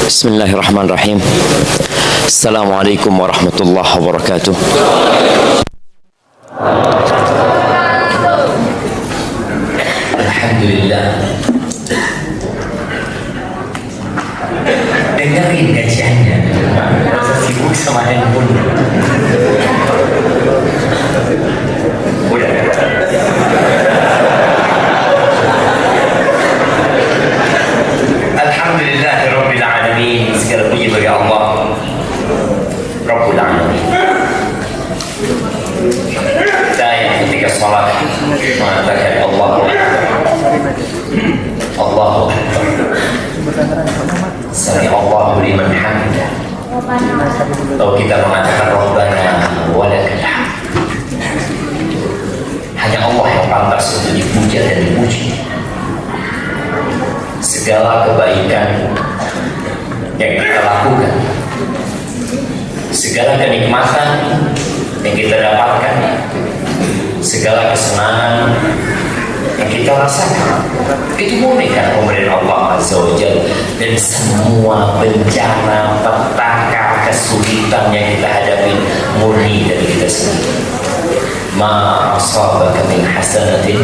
Bismillahirrahmanirrahim. Assalamualaikum warahmatullahi wabarakatuh. Alhamdulillah. Dengerin kajiannya. Rasa sibuk sama handphone. Udah. Alhamdulillahirabbil alamin. Segala puji bagi Allah Rabbul alamin. Saya ketika salat mengatakan Allahu Akbar. Sami Allahu liman hamidah. Atau kita mengatakan Rabbana walakal hamd. Hanya Allah yang pantas untuk dipuja dan dipuji. Segala kebaikan yang kita lakukan, segala kenikmatan yang kita dapatkan, segala kesenangan yang kita rasakan, itu murni karena pemberian Allah Azza wa Jalla. Dan semua bencana, petaka, kesulitan yang kita hadapi murni dari kita sendiri. Ma asabaka min hasanatin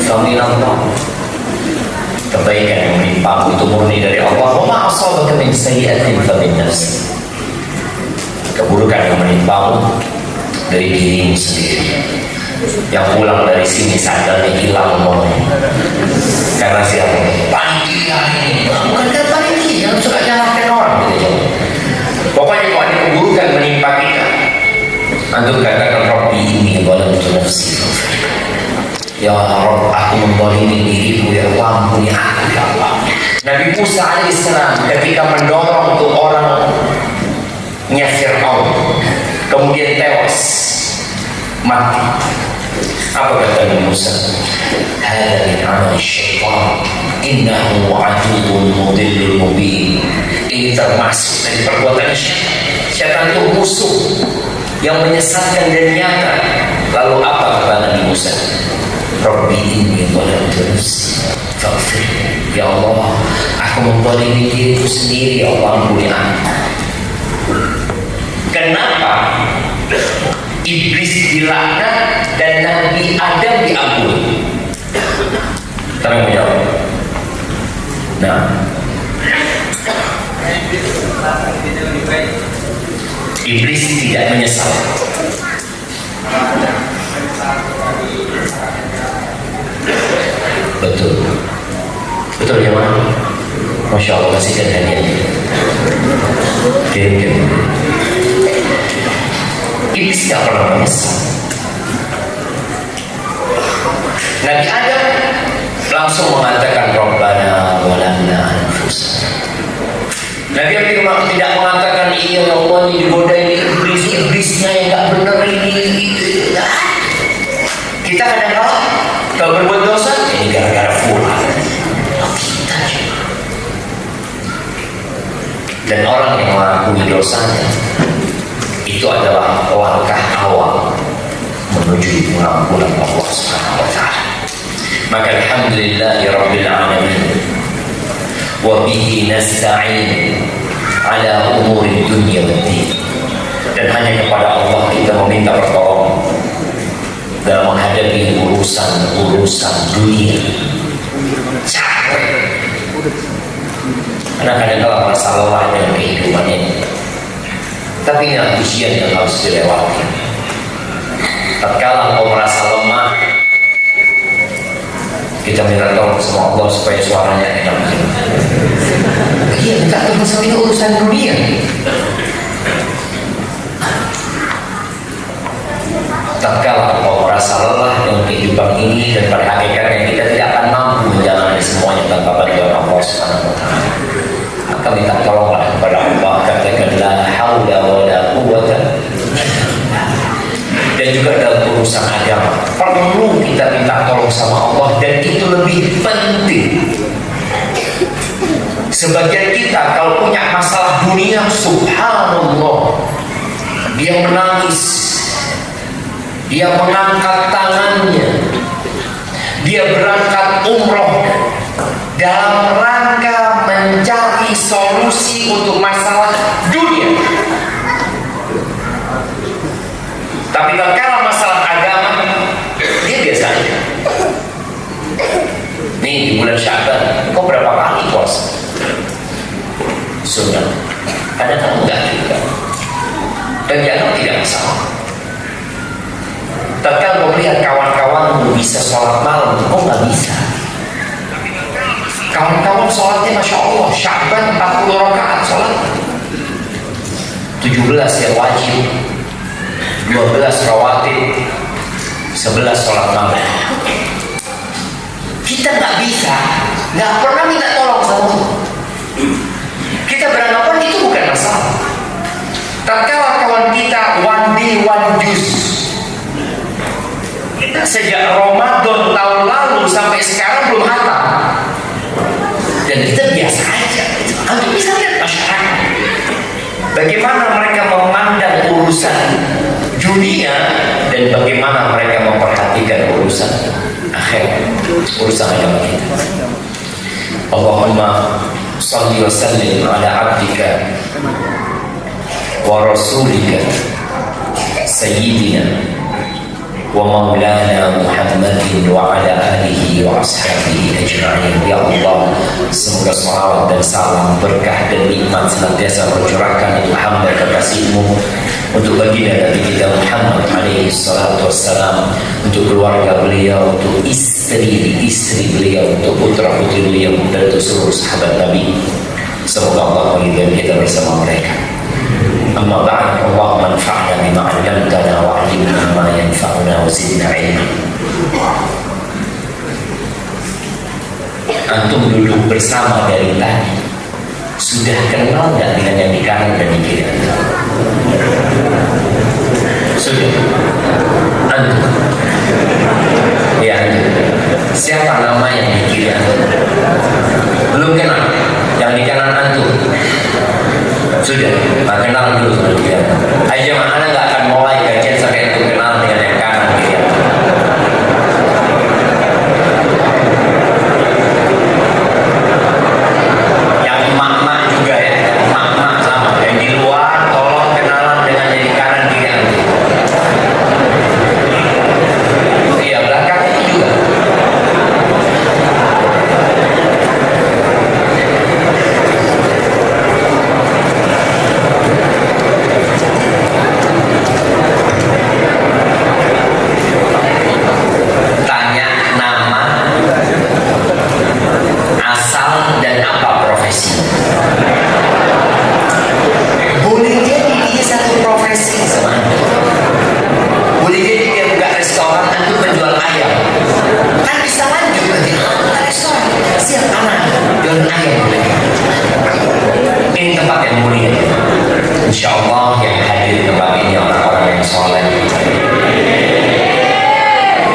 fa min Allah. Kebaikan yang menimpa itu murni dari Allah. Wa ma asabaka min sayyi'atin fa min nafsik. Keburukan yang menimpa dari dirimu sendiri. Yang pulang dari sini sandalnya hilang semuanya. Karena siapa? Panitia ini. Bukan kan panitia yang suka nyalahkan orang gitu. Pokoknya kalau ada keburukan menimpa kita, antum katakan Rabbi ini zalamtu nafsi. Ya Rabb, aku menzalimi diriku, ya Allah, ampuni aku ya Allah. Nabi Musa alaihissalam ketika mendorong untuk orangnya Fir'aun, kemudian tewas, mati. Apa kata Nabi Musa? Hada min amal syaitan, innahu aduwwun mudillun mubin. Ini termasuk dari perbuatan syaitan. Syaitan itu musuh yang menyesatkan dan nyata. Lalu apa kata Nabi Musa? Rabbi inni zalamtu nafsi faghfir. Ya Allah, aku menzalimi diriku sendiri, ya Allah, ampuni aku. Kenapa iblis dilaknat dan Nabi Adam diampuni? Kalian mau jawab? Nah, iblis tidak menyesal. Betul ya mana? Masya Allah, kasihkan hadiahnya. Kirim. Iblis tidak pernah menyesal. Nabi Adam langsung mengatakan Rabbana walamna anfusana. Nabi Adam tidak mengatakan iya Allah ini digoda ini iblisnya yang gak benar ini. Kita kadang-kadang kalau berbuat dosa ini gara-gara fulan. Kita juga. Dan orang yang mengakui dosanya itu adalah langkah awal menuju pengampunan Allah Subhanahu wa taala. Maka alhamdulillahirabbil alamin wa bihi nasta'in ala umuri dunya wad din. Dan hanya kepada Allah kita meminta pertolongan dalam menghadapi urusan dunia. Capek. Karena kadang-kadang merasa lelah dengan kehidupan ini. Tapi ini ujian yang harus dilewati. Tatkala engkau merasa lemah, kita minta tolong sama Allah supaya suaranya enak. Iya, minta tolong sama ini urusan dunia. Tatkala engkau merasa lelah dengan kehidupan ini dan pada hakikatnya kita tidak akan mampu menjalani semuanya tanpa bantuan Allah Subhanahu wa taala, maka minta tolonglah kepada Allah. Katakan la haula wala quwwata. Dan juga dalam urusan agama perlu kita minta tolong sama Allah, dan itu lebih penting. Sebagian kita kalau punya masalah dunia, subhanallah, dia menangis, dia mengangkat tangannya, dia berangkat umroh, dalam rangka mencari solusi untuk masalah dunia. Tapi kalau masalah agama, dia biasa aja. Nih di bulan Syaban, kau berapa kali puasa? Sunnah. Kadang enggak juga. Dan jangan tidak masalah. Tatkala kau melihat kawan-kawanmu bisa sholat malam, kau nggak bisa. Kawan-kawan sholatnya Masya Allah, Syaban 40 rakaat sholat, 17 yang wajib, 12 rawatib, 11 sholat malam. Kita nggak bisa, nggak pernah minta tolong sama Allah. Kita beranggapan itu bukan masalah. Tatkala kawan kita one day one juice, sejak Ramadan tahun lalu sampai sekarang belum hatam, dan kita biasa aja. Anda bisa lihat masyarakat bagaimana mereka memandang urusan dunia dan bagaimana mereka memperhatikan urusan akhirat, urusan agama kita. Allahumma salli wa sallim ala abdika wa rasulika sayyidina wa maulana Muhammadin wa ala alihi wa ashabihi ajma'in. Ya Allah, semoga salawat dan salam, berkah dan nikmat senantiasa tercurahkan untuk hamba kekasih-Mu, untuk baginda Nabi kita Muhammad alaihi salatu wassalam, untuk keluarga beliau, untuk istri beliau, untuk putra-putri beliau, dan untuk seluruh sahabat Nabi. Semoga Allah mengizinkan kita bersama mereka. Amma ba'd, Allahumma anfa'na bima 'allamtana wa 'allimna ma yanfa'una wa zidna 'ilma. Antum duduk bersama dari tadi, sudah kenal nggak dengan yang di kanan dan di kiri? Sudah. Antum? Ya, antum. Siapa nama yang di kiri antum? Belum kenal. Yang di kanan antum? Sudah. Nah, kenal dulu sama dia. Ayo mana nggak akan mulai kajian sampai antum kenal dengan yang kanan kiri. Yang emak-emak juga ya, emak-emak sama. Yang di luar tolong kenalan dengan yang di kanan kiri antum. Iya, belakang itu juga. Tanya nama, asal, dan apa profesi. Boleh jadi dia satu profesi sama Anda. Boleh jadi dia buka restoran, Anda menjual ayam. Kan bisa lanjut nanti, buka restoran, siap anak, jual ayam boleh. Ini tempat yang mulia. Insya Allah yang hadir di tempat ini orang-orang yang soleh.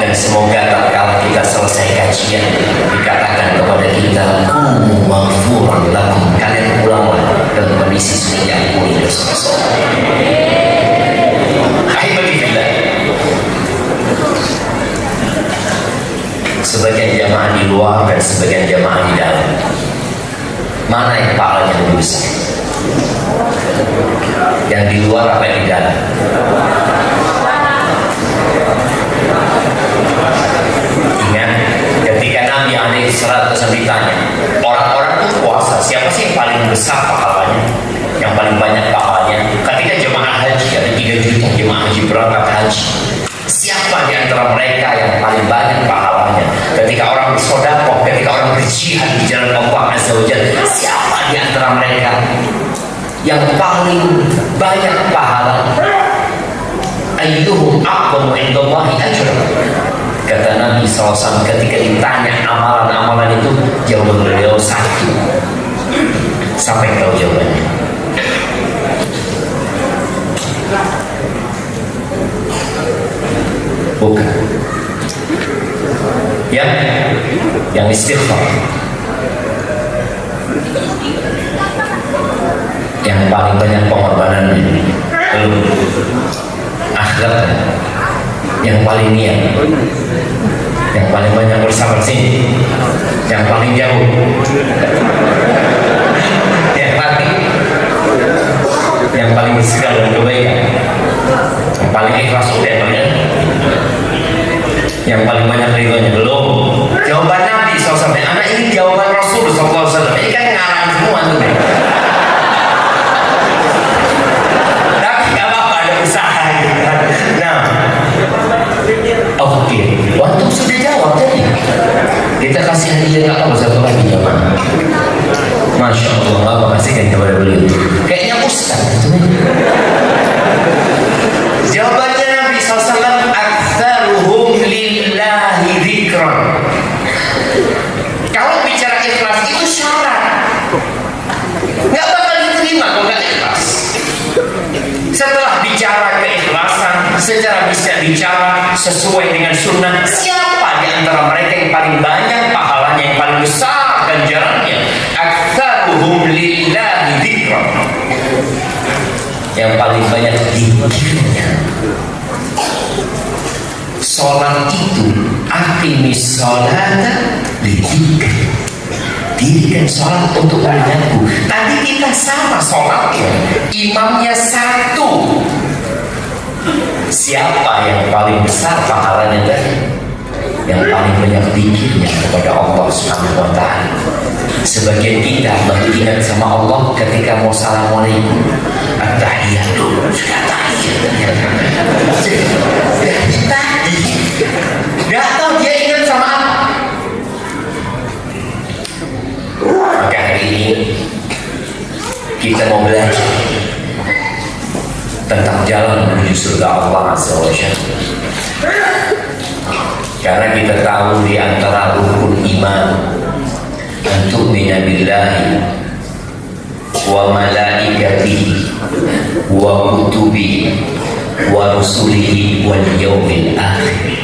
Dan semoga tatkala kita selesai kajian dikatakan kepada kita, "Qumu maghfuran lakum," kalian pulanglah dalam kondisi sudah diampuni dosa-dosa. Ahibati fillah, sebagian jamaah di luar dan sebagian jamaah di dalam, mana yang pahalanya lebih besar? Yang di luar apa yang di dalam? Ingat ketika Nabi alaihi salatu wasallam ditanya, orang-orang itu puasa, siapa sih yang paling besar pahalanya, yang paling banyak pahalanya? Ketika jemaah haji, ada 3 juta jemaah haji berangkat haji, siapa di antara mereka yang paling banyak pahalanya? Ketika orang bersedekah, ketika orang berjihad di jalan Allah Azza wa Jalla, siapa di antara mereka yang paling banyak pahala? Ayyuhum a'zamu 'indallahi ajran. Kata Nabi SAW ketika ditanya amalan-amalan itu, jawaban beliau satu. Sampai tahu jawabannya. Bukan. Yang istighfar. Yang paling banyak pengorbanan belum akhlak, yang paling niat, yang paling banyak bersabar. Sini yang paling jauh, yang paling bersikap dan kebaikan, yang paling ikhlas udah namanya, yang paling banyak ridhonya belum. Jawaban Nabi SAW, anak ini jawaban Rasul SAW. Ini kan ngarang semua tuh. Tapi gak apa-apa, ada usaha gitu kan. Nah, oke, waktu sudah jawab tadi. Kita kasih hadiah nggak tahu satu lagi jamaah. Masya Allah, apa kasihkan kepada beliau. Kayaknya ustaz itu. Jawabannya Nabi SAW, aktsaruhum lillahi dzikran. Kalau bicara ikhlas itu syarat. Nggak bakal diterima kalau nggak ikhlas. Setelah bicara keikhlasan, secara bisa bicara sesuai dengan sunnah, siapa di antara mereka yang paling banyak pahalanya, yang paling besar ganjarannya? Aktsaruhum lillahi dzikran. Yang paling banyak zikirnya. Sholat itu aqimis sholata lidzikri. Dirikan sholat untuk mengingatku. Tadi kita sama sholatnya, imamnya satu. Siapa yang paling besar pahalanya tadi? Yang paling banyak zikirnya kepada Allah Subhanahu wa Ta'ala. Sebagian kita baru ingat sama Allah ketika mau assalamualaikum, at-tahiyat dulu, sudah tahiyat. Gak tahu dia ingat sama apa. Maka hari ini kita mau belajar tentang jalan menuju surga Allah Azza wa Jalla. Karena kita tahu di antara rukun iman antu'mina billahi wa malaikatihi wa kutubihi wa rusulihi wal yawmil akhir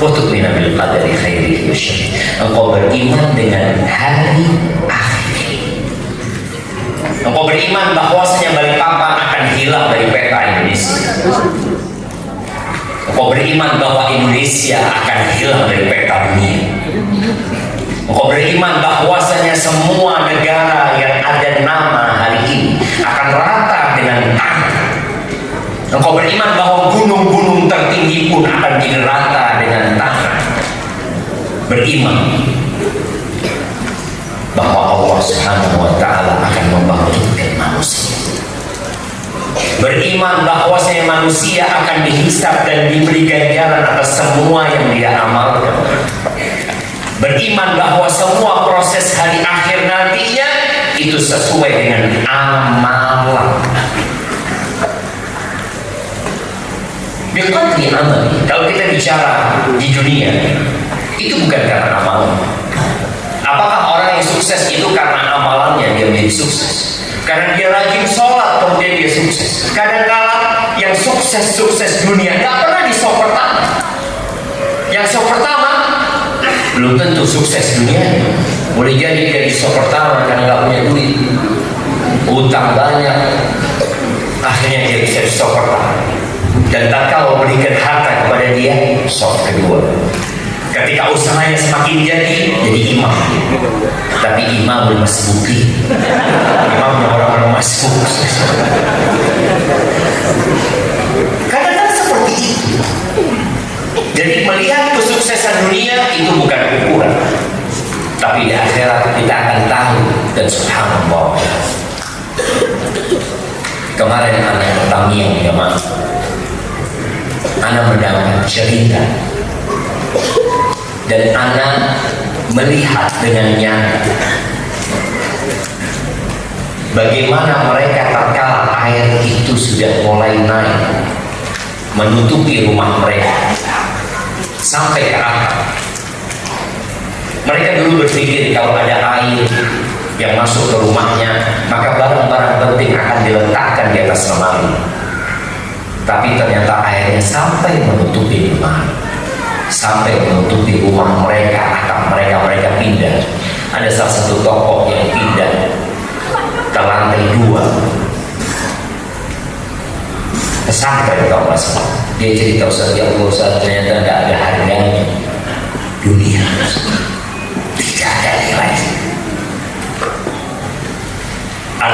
wa tu'mina bil qadari khairihi wa syarrihi. Engkau beriman dengan hari akhir. Engkau beriman bahwasanya Balikpapan akan hilang dari peta Indonesia. Engkau beriman bahwa Indonesia akan hilang dari peta dunia. Engkau beriman bahwasanya semua negara yang ada nama hari ini akan rata dengan tanah. Engkau beriman bahwa gunung-gunung tertinggi pun akan jadi rata dengan tanah. Beriman bahwa Allah Subhanahu wa Ta'ala akan membangkitkan manusia. Beriman bahwasanya manusia akan dihisab dan diberi ganjaran atas semua yang dia amalkan. Beriman bahwa semua proses hari akhir nantinya itu sesuai dengan amalan. Biqadri amali. Kalau kita bicara di dunia, itu bukan karena amalan. Apakah orang yang sukses itu karena amalannya dia menjadi sukses? Karena dia rajin sholat kemudian dia sukses. Kadang-kadang yang sukses dunia nggak pernah di sop pertama. Yang sop pertama belum tentu sukses dunia. Boleh jadi dia di sop pertama karena nggak punya duit, utang banyak, akhirnya dia bisa di sop pertama. Dan tak kalau berikan harta kepada dia, sop kedua. Ketika usahanya semakin jadi imam. Tapi imam belum masih bukti. Imamnya orang-orang masuk. Kadang-kadang seperti itu. Jadi melihat kesuksesan dunia itu bukan ukuran. Tapi di akhirat kita akan tahu. Dan subhanallah, kemarin anak Tamiang jemaah, anak mendapat cerita dan anak melihat dengan nyata bagaimana mereka tatkala air itu sudah mulai naik menutupi rumah mereka sampai ke atap. Mereka dulu berpikir kalau ada air yang masuk ke rumahnya maka barang-barang penting akan diletakkan di atas lemari. Tapi ternyata airnya sampai menutupi rumah, sampai menutupi rumah mereka, atap mereka pindah. Ada salah satu tokoh yang pindah ke lantai 2 pesantren kalau nggak salah. Dia cerita, Ustaz, ya Allah, ternyata nggak ada harganya dunia, tidak ada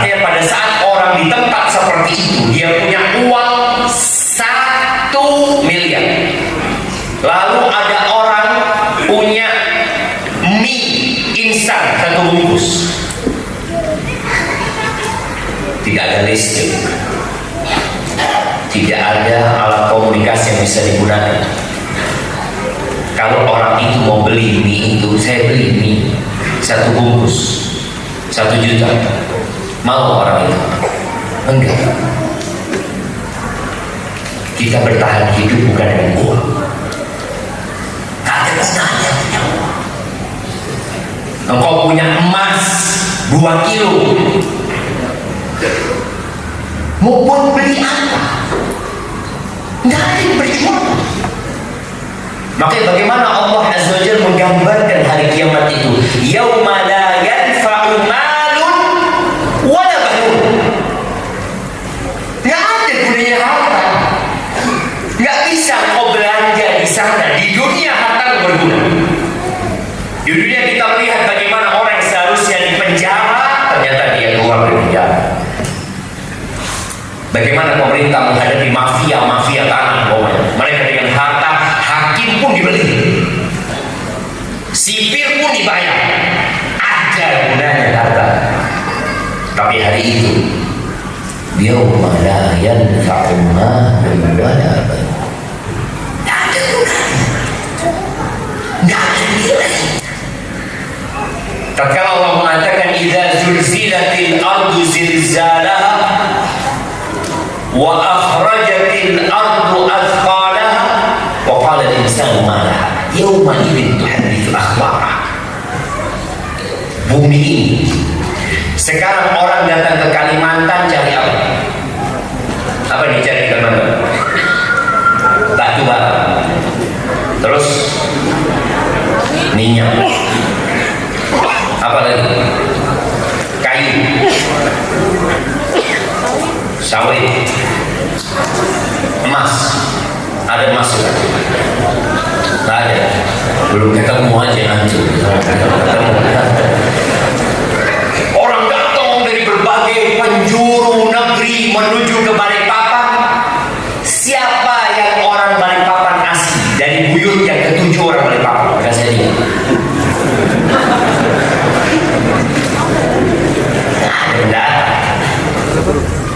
Artinya pada saat orang di tempat seperti itu, dia punya uang 1 miliar. Lalu ada orang punya mie instan 1 bungkus. Tidak ada listrik, tidak ada alat komunikasi yang bisa digunakan. Kalau orang itu mau beli mie itu, saya beli mie 1 bungkus 1 juta, mau orang itu? Enggak. Kita bertahan hidup bukan dengan uang. Tak ada gunanya punya uang. Engkau punya emas 2 kilo, mau buat beli apa? Nggak ada yang berjuang. Makanya bagaimana Allah Azza wa Jalla menggambarkan hari kiamat itu, yauma la yanfa'u malun wala banun. Nggak ada gunanya harta. Nggak bisa kau belanja di sana. Di dunia harta berguna. Di dunia kita melihat bagaimana orang yang seharusnya di penjara ternyata dia keluar dari penjara. Bagaimana pemerintah menghadapi mafia tanah, mereka dengan harta, hakim pun dibeli, sipir pun dibayar. Ada gunanya harta. Tapi hari itu, yauma la yanfa'u malun wala banun. Tidak ada gunanya, tidak ada nilai. Tatkala Allah mengatakan idza zulzilatil ardu zilzalaha wa akhrajatil ardu athqalaha wa qala al-insanu ma laha yawma idzin tuhadditsu akhbaraha. Bumi ini sekarang orang datang ke Kalimantan cari apa? Apa dicari ke Kalimantan? Batu bara, terus minyak, apa lagi? Kayu, sawit, emas. Ada emas juga? Nggak ada. Belum ketemu aja nanti. Orang datang dari berbagai penjuru negeri menuju ke Balikpapan. Siapa yang orang Balikpapan asli? Dari buyut yang ke-7 orang Balikpapan. Maka saya lihat.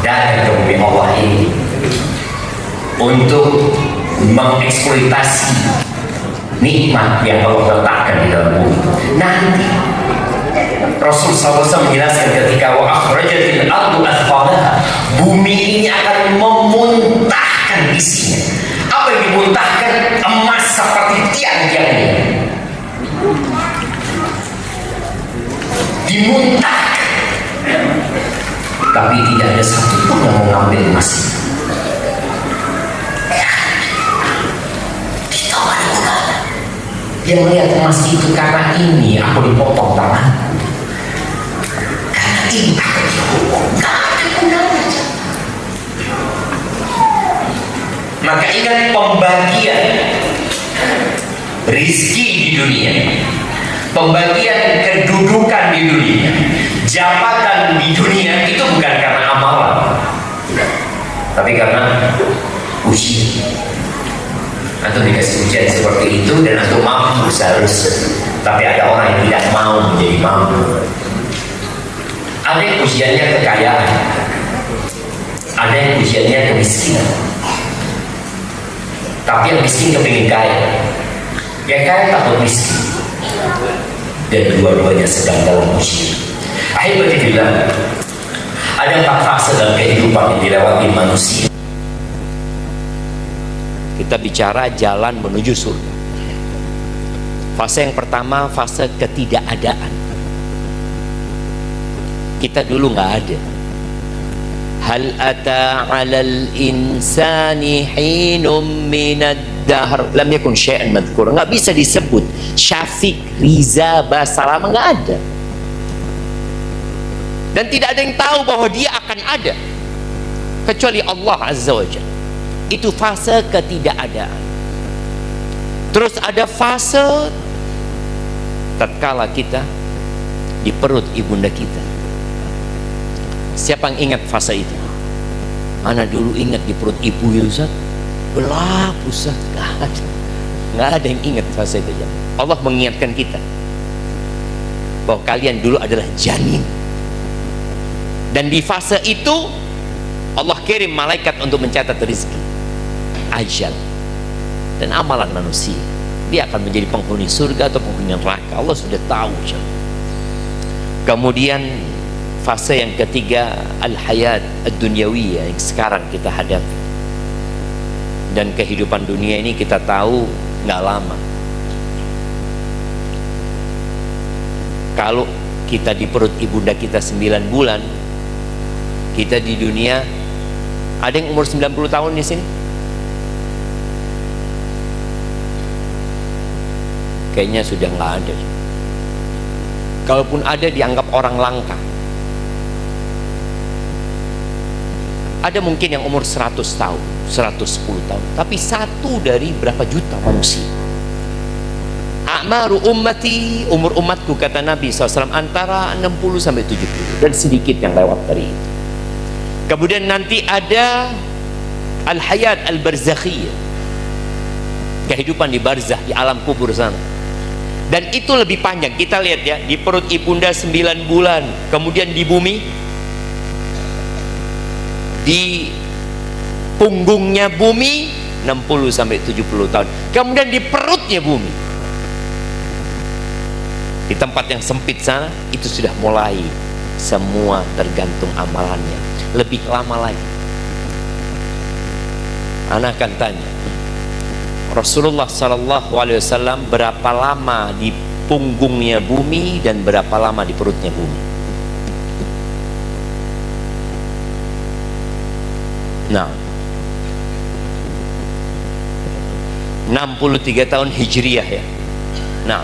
Datang ke bumi Allah ini untuk mengeksploitasi nikmat yang Allah letakkan di dalam bumi. Nanti Rasul SAW menjelaskan ketika wa akhrajatil ardu athqalaha, bumi ini akan memuntahkan isinya. Apa yang dimuntahkan? Emas seperti tiang-tiangnya dimuntahkan, tapi tidak ada satupun yang mau ngambil emas itu. Dia melihat emas itu karena ini aku dipotong tangan, karena ini aku dihukum, nggak ada gunanya. Maka ingat pembagian rizki di dunia, pembagian kedudukan di dunia, jabatan di dunia itu bukan karena amalan, tapi karena usia. Antum dikasih ujian seperti itu dan antum mampu seharusnya. Tapi ada orang yang tidak mau menjadi mampu. Ada yang ujiannya kekayaan, ada yang ujiannya kemiskinan. Tapi yang miskin kepingin kaya, yang kaya takut miskin. Dan dua-duanya sedang dalam ujian. Akhirnya ada 4 fase dalam kehidupan yang dilewati manusia. Kita bicara jalan menuju surga. Fase yang pertama, fase ketidakadaan. Kita dulu nggak ada. Hal ata 'alal insani hinum minad dahr lam yakun syai'an madhkura. Nggak bisa disebut Syafiq, Riza, Basara, nggak ada. Dan tidak ada yang tahu bahwa dia akan ada kecuali Allah Azza wa Jalla. Itu fase ketidakadaan. Terus ada fase tatkala kita di perut ibunda kita. Siapa yang ingat fase itu? Mana dulu ingat di perut ibu ya Ustaz? Gelap Ustaz. Nggak ada yang ingat fase itu ya. Allah mengingatkan kita bahwa kalian dulu adalah janin, dan di fase itu Allah kirim malaikat untuk mencatat rezeki, ajal, dan amalan manusia. Dia akan menjadi penghuni surga atau penghuni neraka. Allah sudah tahu. Kemudian fase yang ketiga, al-hayat ad-dunyawiyah, yang sekarang kita hadapi. Dan kehidupan dunia ini kita tahu nggak lama. Kalau kita di perut ibunda kita 9 bulan, kita di dunia, ada yang umur 90 tahun di sini? Kayaknya sudah nggak ada. Kalaupun ada, dianggap orang langka. Ada mungkin yang umur 100 tahun, 110 tahun, tapi satu dari berapa juta manusia. A'maru ummati, umur umatku, kata Nabi SAW, antara 60 sampai 70, dan sedikit yang lewat dari itu. Kemudian nanti ada al-hayat al-barzakhiyah, kehidupan di barzah, di alam kubur sana. Dan itu lebih panjang. Kita lihat ya, di perut ibunda 9 bulan, kemudian di bumi, di punggungnya bumi 60 sampai 70 tahun, kemudian di perutnya bumi, di tempat yang sempit sana, itu sudah mulai semua tergantung amalannya. Lebih lama lagi. Anak akan tanya, Rasulullah SAW berapa lama di punggungnya bumi dan berapa lama di perutnya bumi? Nah, 63 tahun Hijriyah ya. Nah,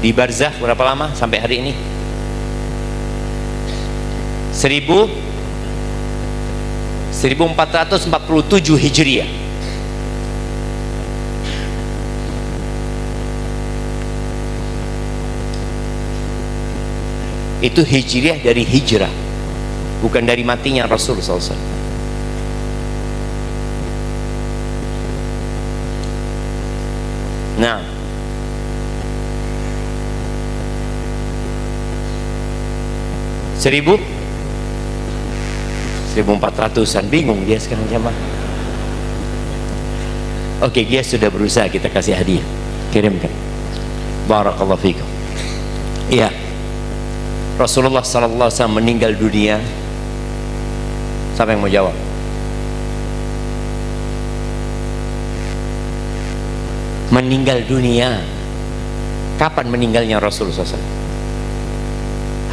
di barzakh berapa lama sampai hari ini? 1447 Hijriyah. Itu Hijriyah dari hijrah, bukan dari matinya Rasul SAW. Nah, seribu 1400-an, bingung dia sekarang jamaah. Oke, dia sudah berusaha, kita kasih hadiah, kirimkan. Barakallahu fikum. Iya, Rasulullah SAW meninggal dunia. Siapa yang mau jawab? Meninggal dunia, kapan meninggalnya Rasulullah SAW?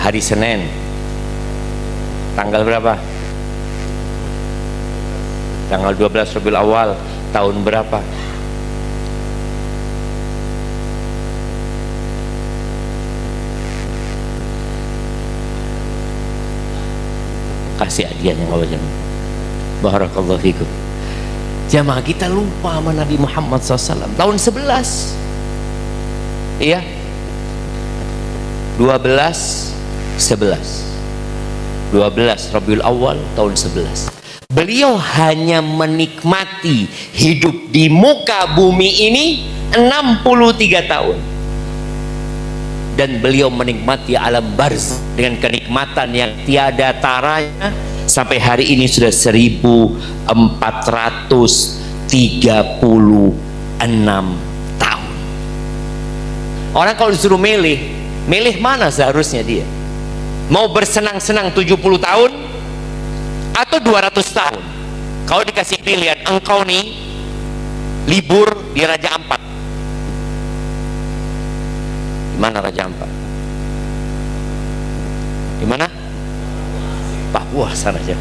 Hari Senin, tanggal berapa? Tanggal 12 Rabiul Awal, tahun berapa? Kasih hadiahnya kalau jamaah. Barakallahu fikum. Jamaah, kita lupa sama Nabi Muhammad SAW. Tahun 11, iya, 12 Rabiul Awal tahun 11. Beliau hanya menikmati hidup di muka bumi ini 63 tahun. Dan beliau menikmati alam barzakh dengan kenikmatan yang tiada taranya sampai hari ini sudah 1436 tahun. Orang kalau disuruh milih mana seharusnya dia? Mau bersenang-senang 70 tahun atau 200 tahun? Kalau dikasih pilihan, engkau nih libur di Raja Ampat. Di mana Raja Ampat? Di mana? Papua sana aja.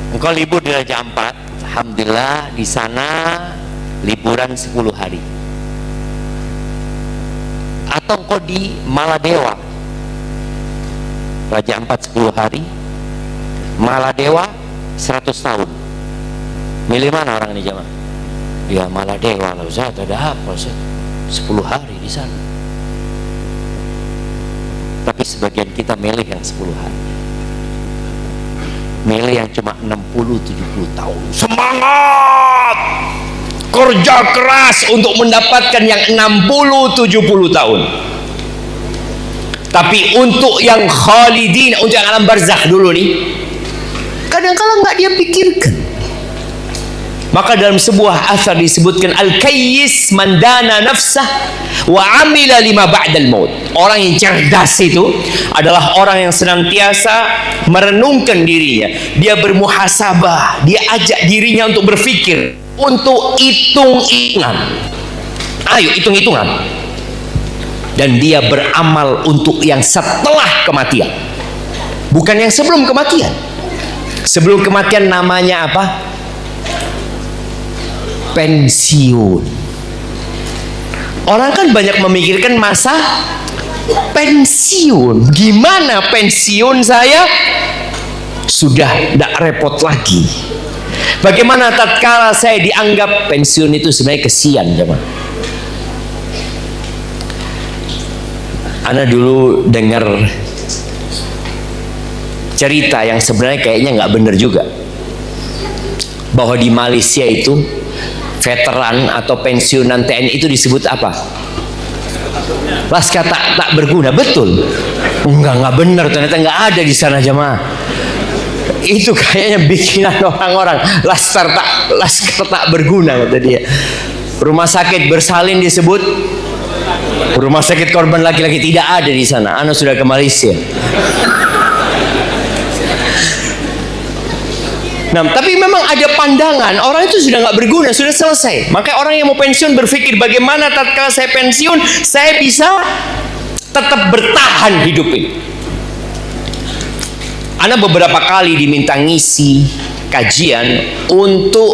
Engkau libur di Raja Ampat, alhamdulillah, di sana liburan 10 hari. Atau engkau di Maladewa, Raja Ampat 10 hari, Maladewa 100 tahun. Milih mana orang ini jamaah? Ya Maladewa lah Ustaz, ada apa Ustaz? 10 hari di sana. Tapi sebagian kita milih yang 10 hari, milih yang cuma 60-70 tahun. Semangat kerja keras untuk mendapatkan yang 60-70 tahun. Tapi untuk yang khalidin, untuk yang alam barzakh dulu nih, kadang-kadang nggak dia pikirkan. Maka dalam sebuah asar disebutkan, al-kayyis mandana nafsah wa amila lima ba'dal maut. Orang yang cerdas itu adalah orang yang senantiasa merenungkan dirinya, dia bermuhasabah, dia ajak dirinya untuk berpikir, untuk hitung-hitungan. Ayo hitung-hitungan. Dan dia beramal untuk yang setelah kematian, bukan yang sebelum kematian. Sebelum kematian namanya apa? Pensiun. Orang kan banyak memikirkan masa pensiun. Gimana pensiun saya? Sudah tidak repot lagi. Bagaimana tatkala saya dianggap pensiun itu sebenarnya kesian, teman. Ana dulu dengar cerita yang sebenarnya kayaknya nggak benar juga, bahwa di Malaysia itu veteran atau pensiunan TNI itu disebut apa? Laskar tak berguna. Betul? Enggak benar, ternyata nggak ada di sana jemaah. Itu kayaknya bikinan orang-orang. Laskar tak berguna kata dia. Rumah sakit bersalin disebut rumah sakit korban laki-laki. Tidak ada di sana. Ana sudah ke Malaysia. Nah, tapi memang ada pandangan orang itu sudah nggak berguna, sudah selesai. Maka orang yang mau pensiun berpikir, bagaimana tatkala saya pensiun saya bisa tetap bertahan hidup ini. Ana beberapa kali diminta ngisi kajian untuk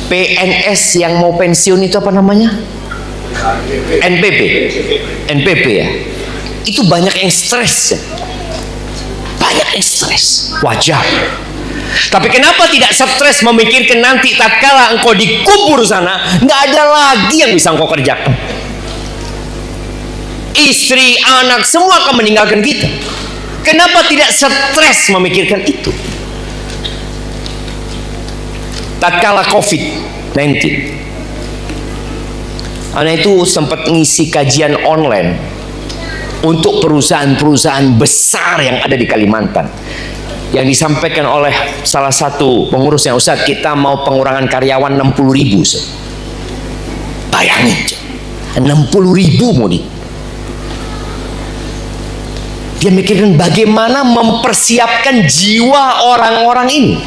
PNS yang mau pensiun, itu apa namanya? NPP ya. Itu banyak yang stres ya. Banyak yang stres. Wajar. Tapi kenapa tidak stres memikirkan nanti tatkala engkau dikubur sana, nggak ada lagi yang bisa engkau kerjakan. Istri, anak, semua akan meninggalkan kita. Kenapa tidak stres memikirkan itu? Tatkala COVID-19, anak itu sempat ngisi kajian online untuk perusahaan-perusahaan besar yang ada di Kalimantan. Yang disampaikan oleh salah satu pengurusnya, Ustaz, kita mau pengurangan karyawan 60.000. Bayangin 60.000 mau nih. Dia mikirkan bagaimana mempersiapkan jiwa orang-orang ini,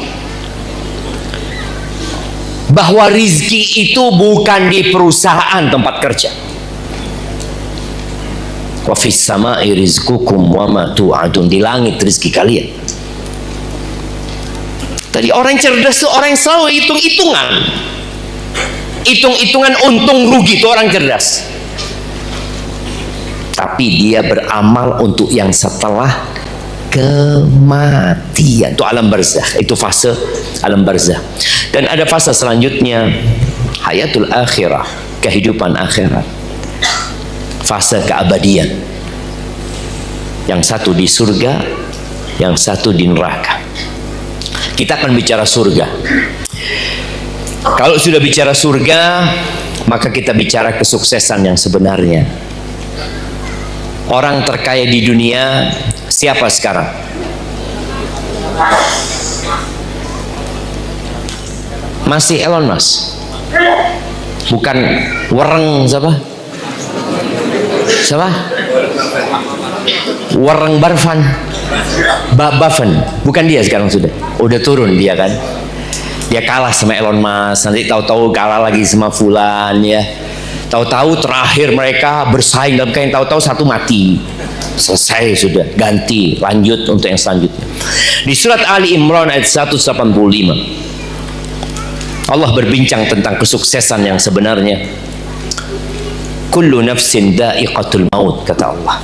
bahwa rizki itu bukan di perusahaan tempat kerja. Wa fis sama'i rizqukum wa ma tu'adun. Di langit rizki kalian. Tadi orang cerdas itu orang yang selalu hitung-hitungan. Hitung-hitungan untung rugi, itu orang cerdas. Tapi dia beramal untuk yang setelah kematian. Itu alam barzakh, itu fase alam barzakh. Dan ada fase selanjutnya, hayatul akhirah, kehidupan akhirat. Fase keabadian. Yang satu di surga, yang satu di neraka. Kita akan bicara surga. Kalau sudah bicara surga, maka kita bicara kesuksesan yang sebenarnya. Orang terkaya di dunia siapa sekarang? Masih Elon Musk. Bukan Warren siapa? Siapa? Warren Buffett. Bukan dia sekarang, udah turun dia kan. Dia kalah sama Elon Musk, nanti tahu-tahu kalah lagi sama fulan ya. Tahu-tahu terakhir mereka bersaing dalam kain, tahu-tahu satu mati. Selesai sudah, ganti, lanjut untuk yang selanjutnya. Di surat Ali Imran ayat 185, Allah berbincang tentang kesuksesan yang sebenarnya. Kullu nafsin da'iqatul maut, kata Allah.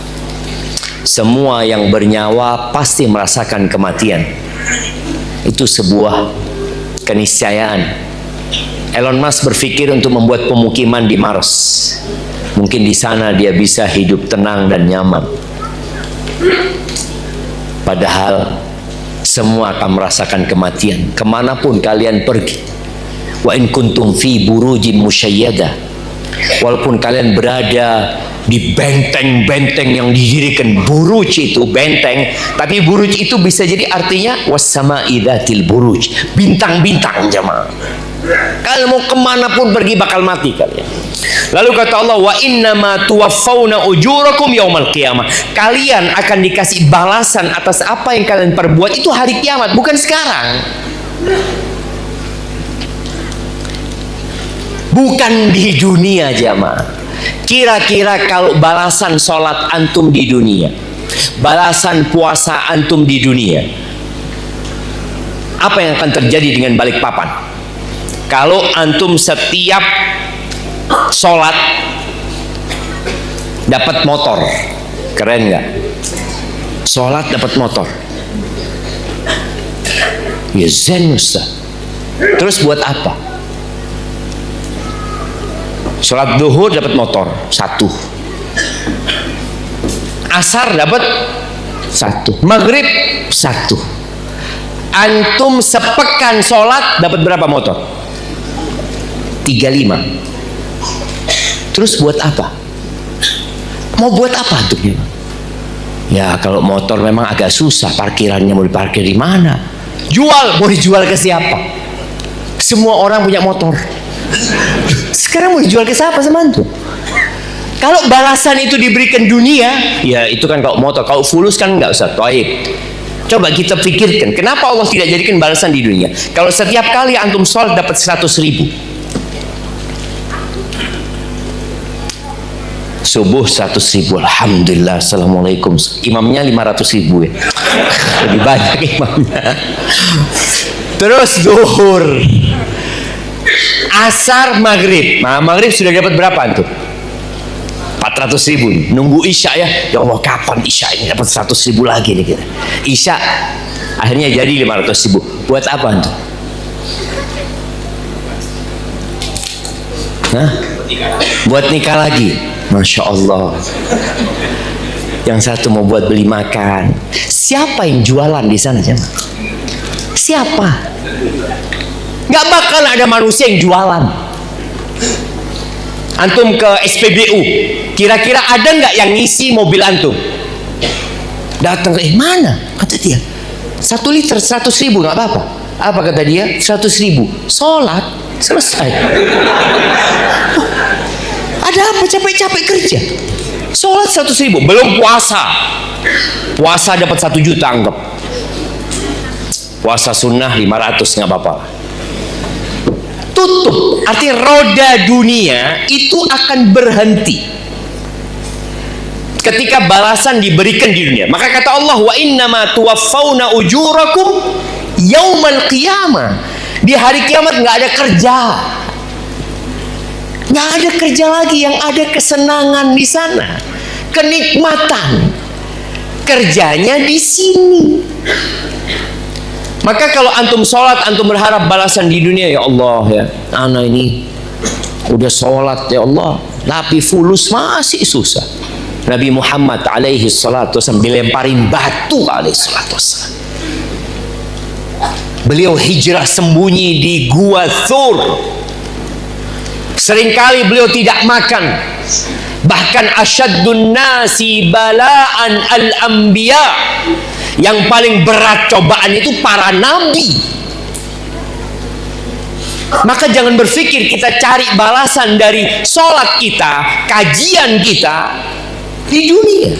Semua yang bernyawa pasti merasakan kematian. Itu sebuah keniscayaan. Elon Musk berpikir untuk membuat pemukiman di Mars. Mungkin di sana dia bisa hidup tenang dan nyaman. Padahal semua akan merasakan kematian kemanapun kalian pergi. Wa in kuntum fi burujin musyayyada, walaupun kalian berada di benteng-benteng yang didirikan, buruj itu benteng, tapi buruj itu bisa jadi artinya wassama'i dzatil buruj, bintang-bintang jemaah. Kalian mau kemanapun pergi bakal mati kalian. Lalu kata Allah, wa innama tuwaffawna ujurakum yaumal qiyamah, kalian akan dikasih balasan atas apa yang kalian perbuat itu hari kiamat, bukan sekarang. Bukan di dunia jamaah. Kira-kira kalau balasan sholat antum di dunia, balasan puasa antum di dunia, apa yang akan terjadi dengan Balikpapan? Kalau antum setiap sholat dapat motor, keren nggak? Sholat dapat motor, ya zen Ustaz. Terus buat apa? Sholat duhur dapat motor 1, asar dapat 1, maghrib 1. Antum sepekan sholat dapat berapa motor? 35. Terus buat apa? Mau buat apa antum? Ya kalau motor memang agak susah, parkirannya mau diparkir di mana? Jual, mau dijual ke siapa? Semua orang punya motor. Sekarang mau dijual ke siapa sama antum? Kalau balasan itu diberikan dunia, ya itu kan kalau motor, kalau fulus kan nggak usah. Taib. Coba kita pikirkan, kenapa Allah tidak jadikan balasan di dunia? Kalau setiap kali antum sholat dapat 100.000, subuh 100.000, alhamdulillah, assalamualaikum. Imamnya 500.000 ya, lebih banyak imamnya. Terus duhur, asar, maghrib. Nah, maghrib sudah dapat berapa antum? 400.000. Nunggu isya ya. Ya Allah, kapan isya ini dapat 100.000 lagi nih kita. Isya akhirnya jadi 500.000. Buat apa antum? Hah? Buat nikah lagi. Masya Allah. Yang satu mau buat beli makan. Siapa yang jualan di sana jemaah? Siapa? Nggak bakal ada manusia yang jualan. Antum ke SPBU, kira-kira ada nggak yang ngisi mobil antum? Datang, mana? Kata dia 1 liter 100.000, nggak apa-apa. Apa kata dia? 100.000. Sholat selesai. Ada apa capek-capek kerja? Sholat 100.000, belum puasa. Puasa dapat 1 juta anggap. Puasa sunnah 500, nggak apa-apa. Tutup, artinya roda dunia itu akan berhenti ketika balasan diberikan di dunia. Maka kata Allah, wa innama tuwaffawna ujurakum yaumal qiyamah. Di hari kiamat nggak ada kerja, nggak ada kerja lagi. Yang ada kesenangan di sana, kenikmatan. Kerjanya di sini. Maka kalau antum sholat, antum berharap balasan di dunia, ya Allah ya, anak ini udah sholat ya Allah, tapi fulus masih susah. Nabi Muhammad alaihi salatu wasallam dilemparin batu alaihi salatu wasallam. Beliau hijrah sembunyi di Gua Thur. Seringkali beliau tidak makan. Bahkan asyaddun nasi balaan al-anbiya. Yang paling berat cobaan itu para nabi. Maka jangan berpikir kita cari balasan dari sholat kita, kajian kita di dunia.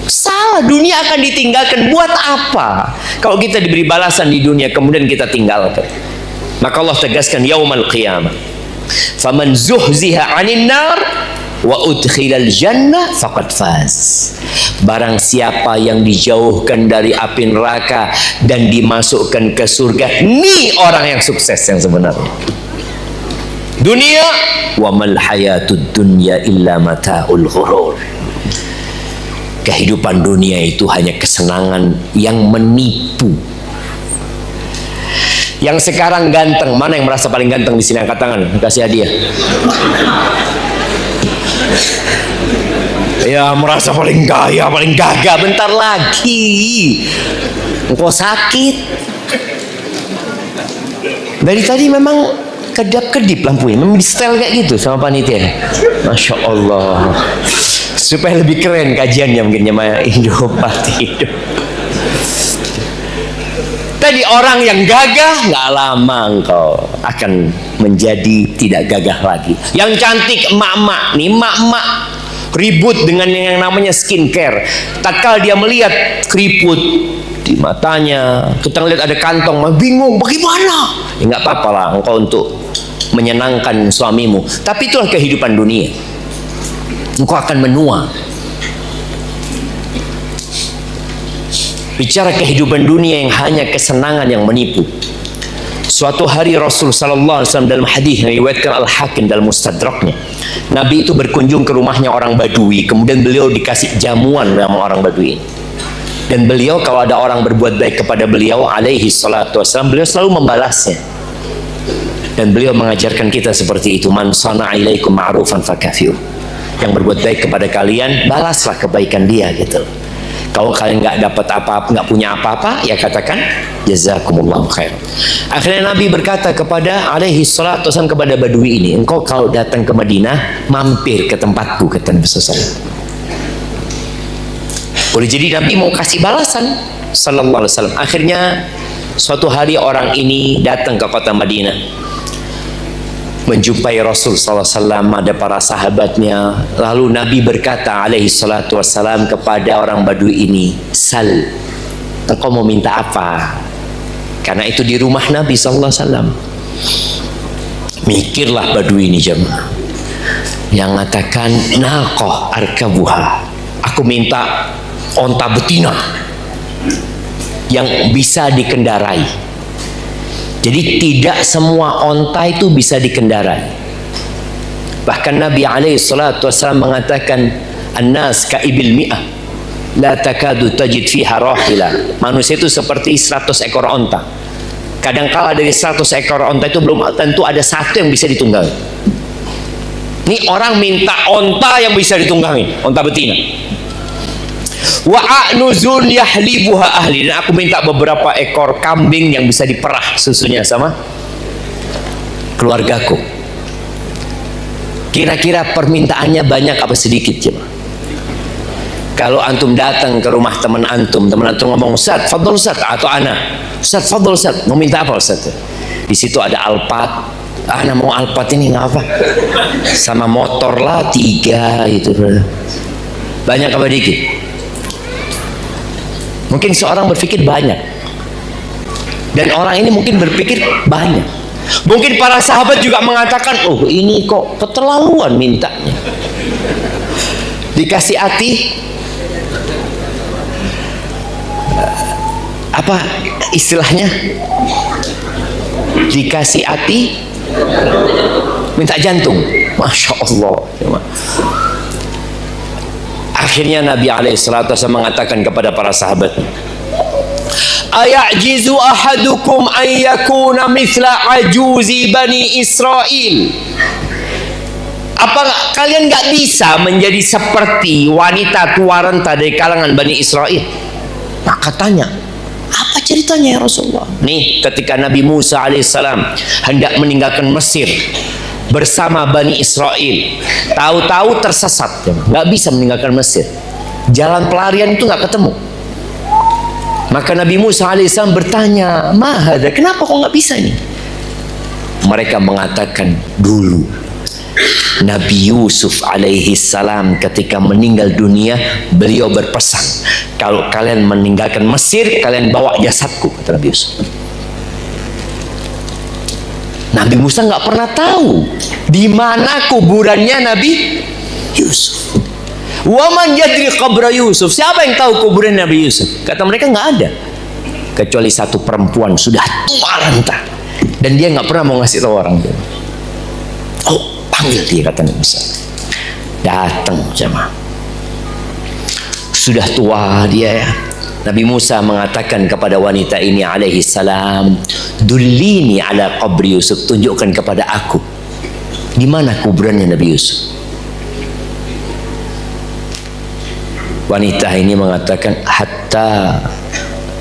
Salah, dunia akan ditinggalkan. Buat apa kalau kita diberi balasan di dunia kemudian kita tinggalkan? Maka Allah tegaskan yaumal qiyamah, faman zuhziha 'anil nar wa udkhilal jannah faqad faz. Barang siapa yang dijauhkan dari api neraka dan dimasukkan ke surga, ini orang yang sukses yang sebenarnya. Dunia wa mal hayatud dunya illa mataul ghurur. Kehidupan dunia itu hanya kesenangan yang menipu. Yang sekarang ganteng, mana yang merasa paling ganteng di sini? Angkat tangan, kasih hadiah. Ya merasa paling kaya, paling gagah. Bentar lagi engkau sakit. Dari tadi memang kedap-kedip lampunya, memang di setel kayak gitu sama panitia. Masya Allah, supaya lebih keren kajiannya mungkin sama Indopati hidup. Tadi orang yang gagah, nggak lama engkau akan menjadi tidak gagah lagi. Yang cantik emak-emak nih, emak-emak ribut dengan yang namanya skincare. Tatkala dia melihat keriput di matanya, kita lihat ada kantong, bingung bagaimana? Ya nggak apa-apa lah engkau untuk menyenangkan suamimu, tapi itulah kehidupan dunia. Engkau akan menua. Bicara kehidupan dunia yang hanya kesenangan yang menipu. Suatu hari Rasul sallallahu alaihi wasallam dalam hadis yang diriwayatkan Al-Hakim dalam Mustadraknya, Nabi itu berkunjung ke rumahnya orang Badui, kemudian beliau dikasih jamuan sama orang Badui. Dan beliau kalau ada orang berbuat baik kepada beliau alaihi salatu wasallam, beliau selalu membalasnya. Dan beliau mengajarkan kita seperti itu, man sana'a ilaikum ma'rufan fakafi'u. Yang berbuat baik kepada kalian, balaslah kebaikan dia gitu. Kalau kalian nggak dapat apa-apa, nggak punya apa-apa, ya katakan jazakumullahu khair. Akhirnya Nabi berkata kepada alaihi salatu wasallam kepada Badui ini, engkau kalau datang ke Madinah mampir ke tempatku, kata Nabi SAW. Boleh jadi Nabi mau kasih balasan sallallahu alaihi wasallam. Akhirnya suatu hari orang ini datang ke kota Madinah, menjumpai Rasul sallallahu alaihi wasallam, ada para sahabatnya. Lalu Nabi berkata alaihi salatu wassalam kepada orang Badui ini, sal, engkau mau minta apa? Karena itu di rumah Nabi sallallahu alaihi wasallam. Mikirlah Badui ini jemaah, yang mengatakan naqah arkabuha, aku minta onta betina yang bisa dikendarai. Jadi tidak semua onta itu bisa dikendarai. Bahkan Nabi alaihi salatu wasallam mengatakan, an-nas ka ibil mi'ah la takadu tajid fiha rahila. Manusia itu seperti 100 ekor onta. Kadangkala dari 100 ekor onta itu belum tentu ada satu yang bisa ditunggangi. Ini orang minta onta yang bisa ditunggangi, onta betina. Wa a'nuzun yahlibuha ahli, dan aku minta beberapa ekor kambing yang bisa diperah susunya sama keluargaku. Kira-kira permintaannya banyak apa sedikit coba? Kalau antum datang ke rumah teman antum ngomong, Ustaz, fadol Ustaz, atau ana, Ustaz, fadol Ustaz, mau minta apa Ustaz? Di situ ada Alphard, ana mau Alphard ini nggak apa? Sama motor lah 3 itu. Banyak apa dikit? Mungkin seorang berpikir banyak, dan orang ini mungkin berpikir banyak. Mungkin para sahabat juga mengatakan, oh ini kok keterlaluan mintanya. Dikasih hati, apa istilahnya? Dikasih hati, minta jantung. Masya Allah. Akhirnya Nabi alaihissalatu wasallam mengatakan kepada para sahabat, ayajizu ahadukum an yakuna mithla ajuzi bani Israel. Apa kalian gak bisa menjadi seperti wanita tua renta dari kalangan Bani Israel? Maka tanya, apa ceritanya ya Rasulullah? Nih ketika Nabi Musa alaihissalam hendak meninggalkan Mesir bersama Bani Israel, tahu-tahu tersesat, nggak bisa meninggalkan Mesir. Jalan pelarian itu nggak ketemu. Maka Nabi Musa alaihissalam bertanya, mahada, kenapa kok nggak bisa ini? Mereka mengatakan, dulu Nabi Yusuf alaihissalam ketika meninggal dunia, beliau berpesan, kalau kalian meninggalkan Mesir, kalian bawa jasadku, kata Nabi Yusuf. Nabi Musa nggak pernah tahu di mana kuburannya Nabi Yusuf. Waman yadri qabra Yusuf, siapa yang tahu kuburan Nabi Yusuf? Kata mereka nggak ada, kecuali satu perempuan sudah tua renta, dan dia nggak pernah mau ngasih tahu orang itu. Oh, panggil dia, kata Nabi Musa. Datang jemaah, sudah tua dia ya. Nabi Musa mengatakan kepada wanita ini alaihi salam, dullini ala qabri Yusuf, tunjukkan kepada aku di mana kuburannya Nabi Yusuf. Wanita ini mengatakan, hatta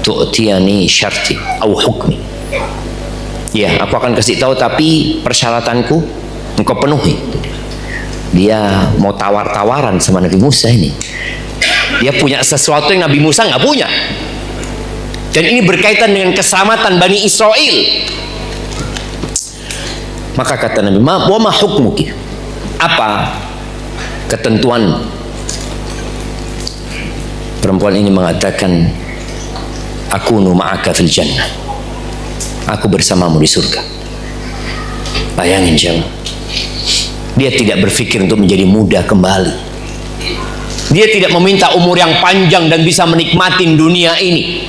tu'tiyani syarti au hukmi. Ya, aku akan kasih tahu tapi persyaratanku engkau penuhi. Dia mau tawar-tawaran sama Nabi Musa ini. Dia punya sesuatu yang Nabi Musa nggak punya. Dan ini berkaitan dengan keselamatan Bani Israel. Maka kata Nabi, wa ma hukmuki? Apa ketentuan? Perempuan ini mengatakan, akunu ma'aka fil jannah. Aku bersamamu di surga. Bayangin jemaah. Dia tidak berpikir untuk menjadi muda kembali. Dia tidak meminta umur yang panjang dan bisa menikmati dunia ini.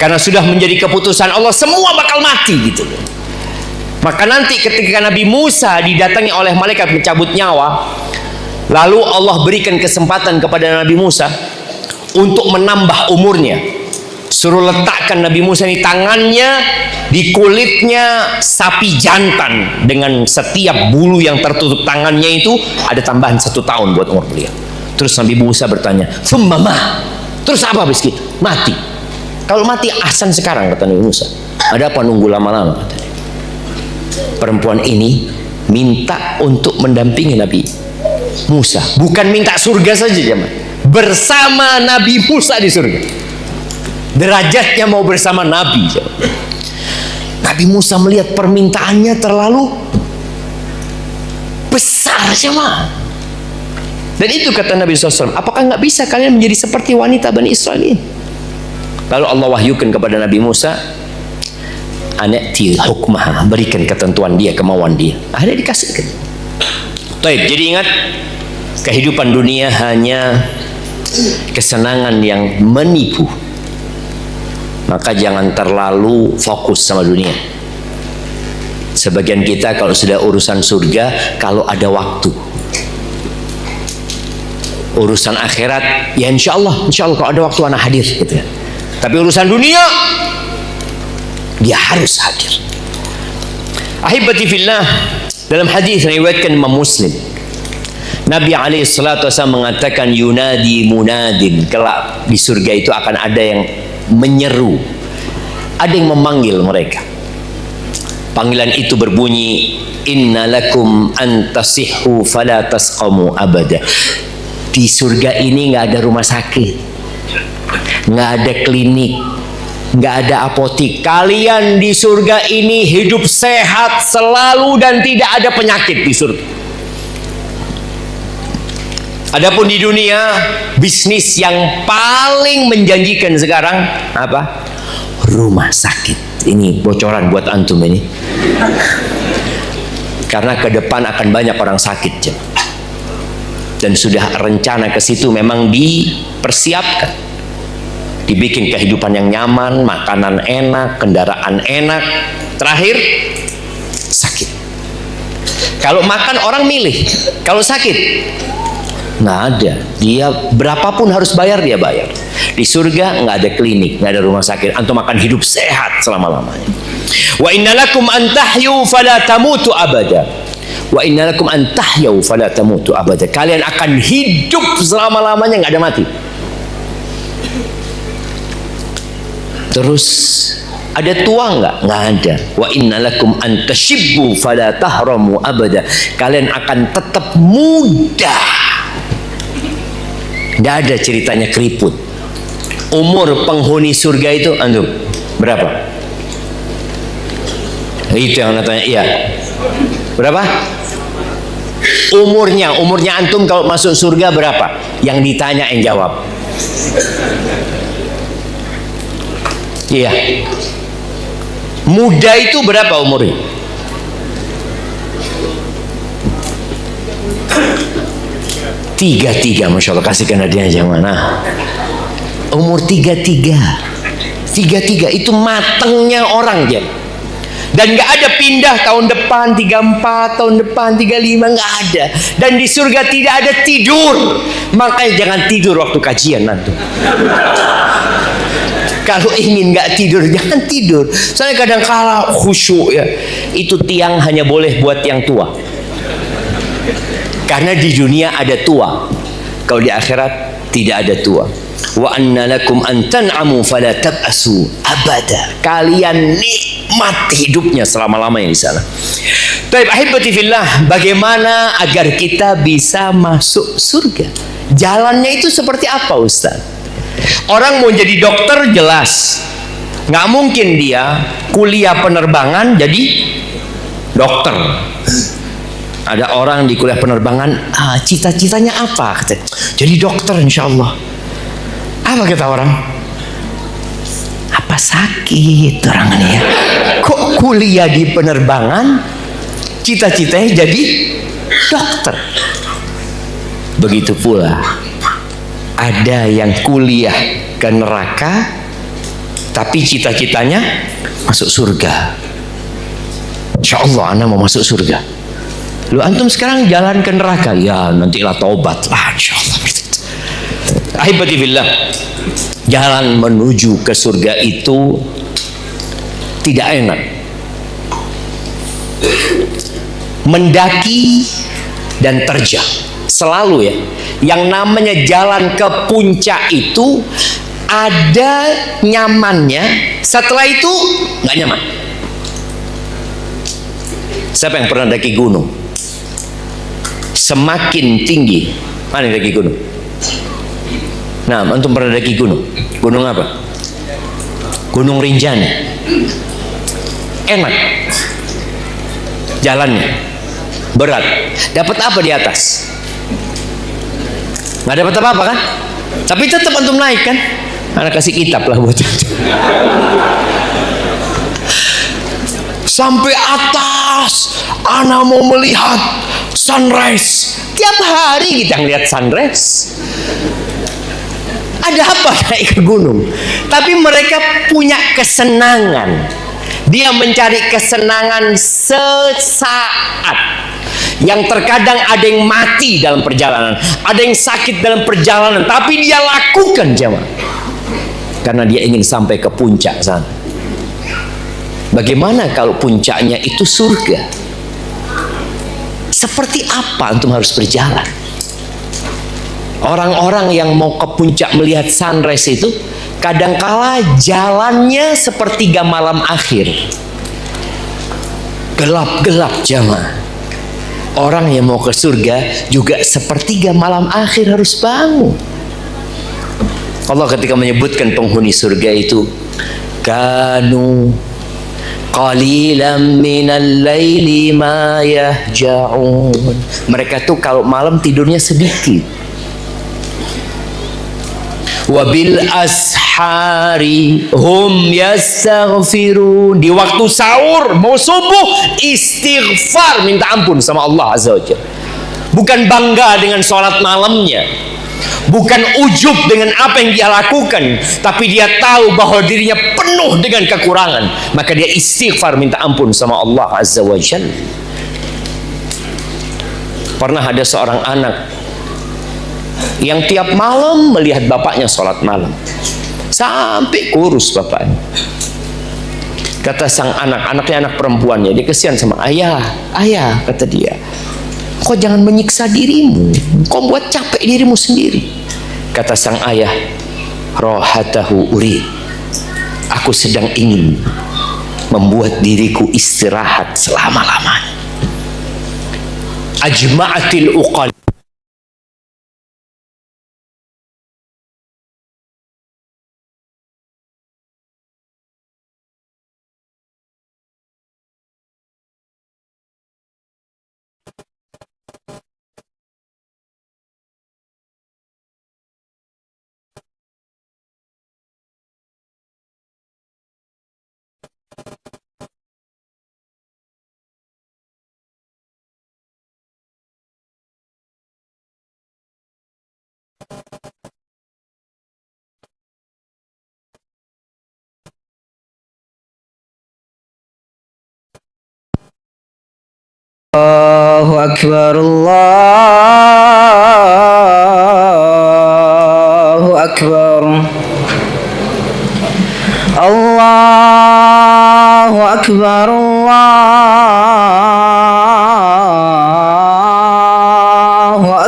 Karena sudah menjadi keputusan Allah, semua bakal mati gitu. Maka nanti ketika Nabi Musa didatangi oleh malaikat mencabut nyawa, lalu Allah berikan kesempatan kepada Nabi Musa untuk menambah umurnya. Suruh letakkan Nabi Musa ini tangannya di kulitnya sapi jantan, dengan setiap bulu yang tertutup tangannya itu ada tambahan 1 tahun buat umur beliau. Terus Nabi Musa bertanya, "Fummama?" Terus apa habis gitu? Mati. Kalau mati ahsan sekarang, kata Nabi Musa. Ada apa nunggu lama-lama? Kata dia. Perempuan ini minta untuk mendampingi Nabi Musa, bukan minta surga saja jemaah. Bersama Nabi Musa di surga. Derajatnya mau bersama Nabi. Nabi Musa melihat permintaannya terlalu besar jemaah. Dan itu kata Nabi SAW, apakah nggak bisa kalian menjadi seperti wanita Bani Israel ini? Lalu Allah wahyukan kepada Nabi Musa, anati hukmah, berikan ketentuan dia, kemauan dia. Ada dikasihkan. Taib, jadi ingat, kehidupan dunia hanya kesenangan yang menipu. Maka jangan terlalu fokus sama dunia. Sebagian kita kalau sudah urusan surga, kalau ada waktu. Urusan akhirat, ya insya Allah kalau ada waktu anak hadir gitu ya. Tapi urusan dunia, dia harus hadir. Ahibati fillah, dalam hadis yang diriwayatkan Imam Muslim, Nabi SAW mengatakan, yunadi munadin, kelak di surga itu akan ada yang menyeru, ada yang memanggil mereka. Panggilan itu berbunyi, inna lakum antasihhu fala tasqamu abada. Di surga ini nggak ada rumah sakit, nggak ada klinik, nggak ada apotik. Kalian di surga ini hidup sehat selalu dan tidak ada penyakit di surga. Adapun di dunia, bisnis yang paling menjanjikan sekarang apa? Rumah sakit. Ini bocoran buat antum ini. Karena ke depan akan banyak orang sakit. Dan sudah rencana ke situ memang dipersiapkan. Dibikin kehidupan yang nyaman, makanan enak, kendaraan enak. Terakhir, sakit. Kalau makan orang milih, kalau sakit nggak ada. Dia berapapun harus bayar, dia bayar. Di surga nggak ada klinik, nggak ada rumah sakit. Antum akan hidup sehat selama-lamanya. Wa innalakum an tahyu fala tamutu abada. Wa innalakum an tahyu fala tamutu abada. Kalian akan hidup selama-lamanya, nggak ada mati. Terus ada tua nggak? Nggak ada. Wa innalakum an tashibbu fala tahramu abada. Kalian akan tetap muda. Nggak ada ceritanya keriput. Umur penghuni surga itu antum berapa? Itu yang tanya. Iya. Berapa? Umurnya antum kalau masuk surga berapa? Yang ditanya yang jawab. Iya. Muda itu berapa umurnya? Tiga, masya Allah, kasihkan hadiahnya jangan mana. Umur 33 itu matengnya orang jam. Dan nggak ada pindah tahun depan 34, tahun depan 35, nggak ada. Dan di surga tidak ada tidur. Makanya jangan tidur waktu kajian nanti. Kalau ingin nggak tidur, jangan tidur. Soalnya kadang kala khusyuk ya, itu tiang hanya boleh buat yang tua. Karena di dunia ada tua. Kalau di akhirat tidak ada tua. Wa anna lakum an tan'amu fala tab'asu abada. Kalian nikmat hidupnya selama-lamanya di sana. Baik, ahibati fillah, bagaimana agar kita bisa masuk surga? Jalannya itu seperti apa, Ustaz? Orang mau jadi dokter jelas, nggak mungkin dia kuliah penerbangan jadi dokter. Ada orang di kuliah penerbangan, cita-citanya apa? Jadi dokter insya Allah. Apa kata orang? Apa sakit orang ini ya? Kok kuliah di penerbangan, cita-citanya jadi dokter? Begitu pula ada yang kuliah ke neraka, tapi cita-citanya masuk surga. Insya Allah anak mau masuk surga. Lu antum sekarang jalan ke neraka, ya nantilah taubat lah insya Allah. Ahibati billah, jalan menuju ke surga itu tidak enak. Mendaki dan terjang selalu ya. Yang namanya jalan ke puncak itu ada nyamannya, setelah itu nggak nyaman. Siapa yang pernah daki gunung? Semakin tinggi, mana yang daki gunung? Nah, antum pernah daki gunung? Gunung apa? Gunung Rinjani. Enak jalannya, berat. Dapat apa di atas? Nggak dapat apa-apa kan? Tapi tetap antum naik kan? Anak kasih kitab lah buat itu. Sampai atas, anak mau melihat sunrise. Tiap hari kita ngeliat sunrise. Ada apa naik ke gunung? Tapi mereka punya kesenangan. Dia mencari kesenangan sesaat. Yang terkadang ada yang mati dalam perjalanan, ada yang sakit dalam perjalanan, tapi dia lakukan jemaah karena dia ingin sampai ke puncak sana. Bagaimana kalau puncaknya itu surga? Seperti apa antum harus berjalan? Orang-orang yang mau ke puncak melihat sunrise itu kadangkala jalannya sepertiga malam akhir, gelap-gelap jemaah. Orang yang mau ke surga juga sepertiga malam akhir harus bangun. Allah ketika menyebutkan penghuni surga itu, kanu qalilan minal laili ma yahja'un. Mereka tuh kalau malam tidurnya sedikit. Wabil ashari hum yastaghfirun. Di waktu sahur mau subuh istighfar, minta ampun sama Allah Azza wa Jalla. Bukan bangga dengan sholat malamnya, bukan ujub dengan apa yang dia lakukan, tapi dia tahu bahwa dirinya penuh dengan kekurangan, maka dia istighfar, minta ampun sama Allah Azza wa Jalla. Pernah ada seorang anak yang tiap malam melihat bapaknya sholat malam sampai kurus bapaknya. Kata sang anak, anaknya anak perempuannya, dia kesian sama ayah. Ayah, kata dia, kau jangan menyiksa dirimu, kau buat capek dirimu sendiri. Kata sang ayah, rohatahu urid, aku sedang ingin membuat diriku istirahat selama-lamanya. Ajma'atil uqal. Allahu Akbar, Allahu Akbar, Allahu Akbar, Allahu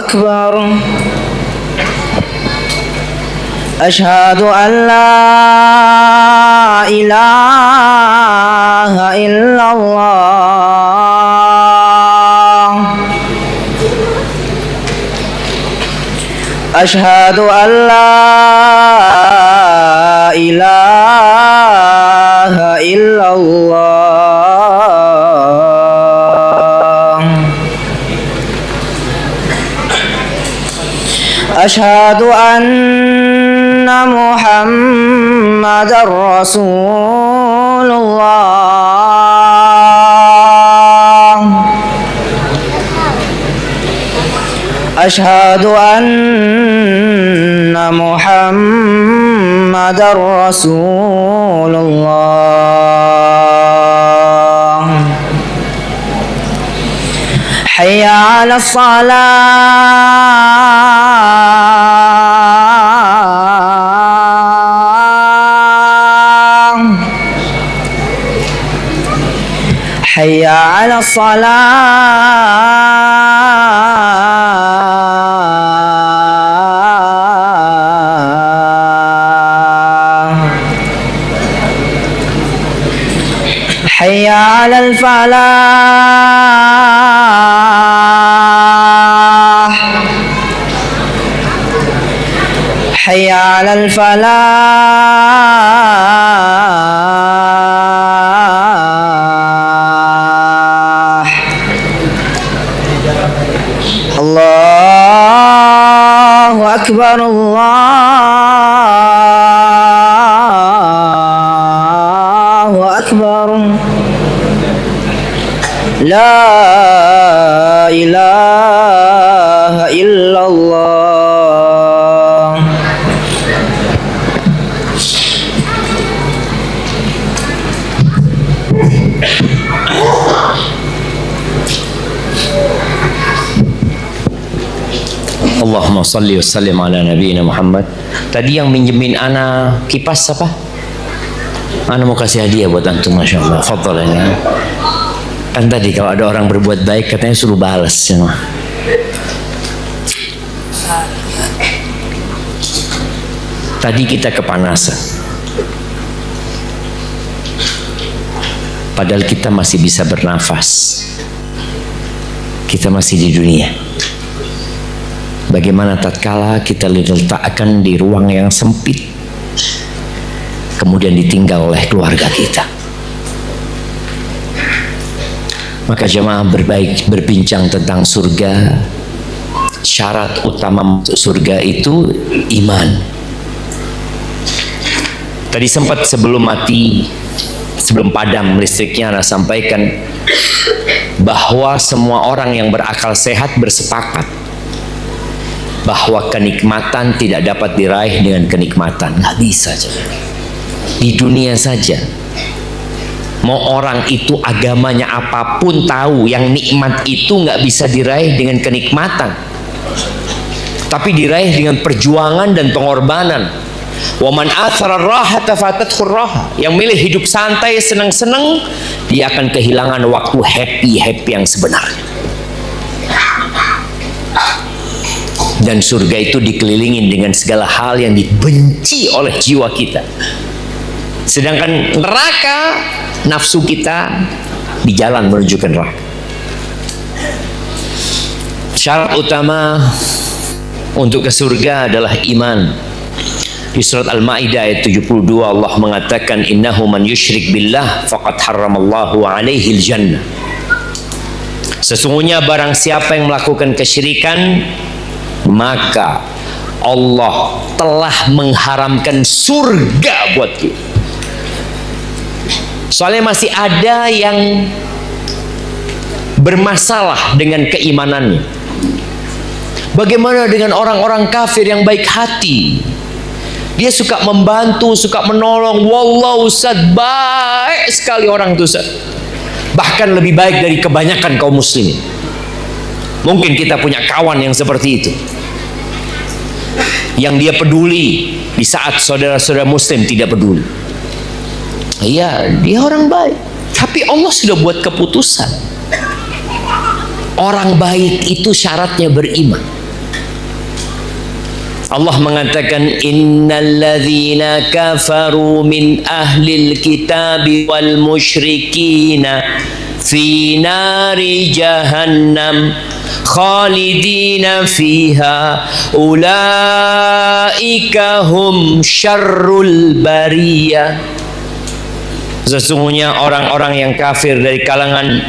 Akbar. أشهد أن لا إله إلا الله أشهد أن لا إله إلا الله أشهد أن محمد رسول الله أشهد أن محمد رسول الله حي على الصلاة حي على الصلاة حي على الفلاح حي على الفلاح الله أكبر الله أكبر لا إله إلا الله Allahumma salli wa sallim ala nabiyina Muhammad. Tadi yang minjemin ana kipas apa? Ana mau kasih hadiah buat antum, masya Allah. Fadhal ya. Kan tadi kalau ada orang berbuat baik katanya suruh balas ya. Tadi kita kepanasan. Padahal kita masih bisa bernafas. Kita masih di dunia. Bagaimana tatkala kita diletakkan di ruang yang sempit, kemudian ditinggal oleh keluarga kita. Maka jemaah berbincang tentang surga. Syarat utama masuk surga itu iman. Tadi sempat sebelum mati, sebelum padam listriknya, Anda sampaikan bahwa semua orang yang berakal sehat bersepakat bahwa kenikmatan tidak dapat diraih dengan kenikmatan. Nggak bisa. Di dunia saja, mau orang itu agamanya apapun tahu yang nikmat itu nggak bisa diraih dengan kenikmatan, tapi diraih dengan perjuangan dan pengorbanan. Wa man athara rahata fatathu raha. Yang milih hidup santai, senang-senang, dia akan kehilangan waktu happy yang sebenarnya. Dan surga itu dikelilingin dengan segala hal yang dibenci oleh jiwa kita. Sedangkan neraka, nafsu kita di jalan menuju ke neraka. Syarat utama untuk ke surga adalah iman. Di surat Al-Maidah ayat 72 Allah mengatakan, innahu man yusyrik billah faqad harramallahu alaihi al-jannah. Sesungguhnya barang siapa yang melakukan kesyirikan, maka Allah telah mengharamkan surga buat kita. Soalnya masih ada yang bermasalah dengan keimanannya. Bagaimana dengan orang-orang kafir yang baik hati? Dia suka membantu, suka menolong. Wallah Ustaz, baik sekali orang itu Ustaz. Bahkan lebih baik dari kebanyakan kaum muslimin. Mungkin kita punya kawan yang seperti itu, yang dia peduli di saat saudara-saudara muslim tidak peduli. Iya, dia orang baik, tapi Allah sudah buat keputusan. Orang baik itu syaratnya beriman. Allah mengatakan innalladzina kafaru min ahlil kitabi wal musyrikina fi nari jahannam khalidina fiha ulaika hum syarrul bariyah. Sesungguhnya orang-orang yang kafir dari kalangan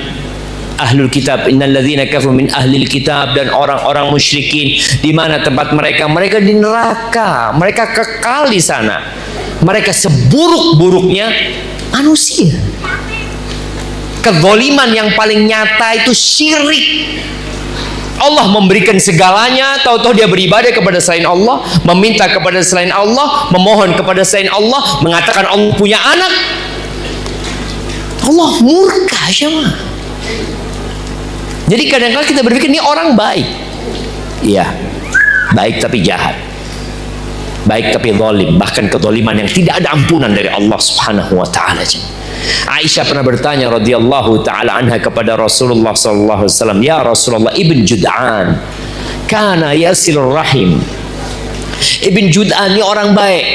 ahlul kitab, innalladzina kafaru min ahlil kitab, dan orang-orang musyrikin, di mana tempat mereka? Mereka di neraka, mereka kekal di sana. Mereka seburuk-buruknya manusia. Kezaliman yang paling nyata itu syirik. Allah memberikan segalanya, tahu-tahu dia beribadah kepada selain Allah, meminta kepada selain Allah, memohon kepada selain Allah, mengatakan Allah punya anak. Allah murka jemaah. Jadi kadang-kadang kita berpikir ini orang baik. Iya, baik tapi jahat. Baik tapi zalim, bahkan kezaliman yang tidak ada ampunan dari Allah Subhanahu wa taala. Aisyah pernah bertanya radhiyallahu taala anha kepada Rasulullah sallallahu alaihi wasallam, "Ya Rasulullah, Ibn Jud'an kana yasilur rahim." Ibn Jud'an ini orang baik.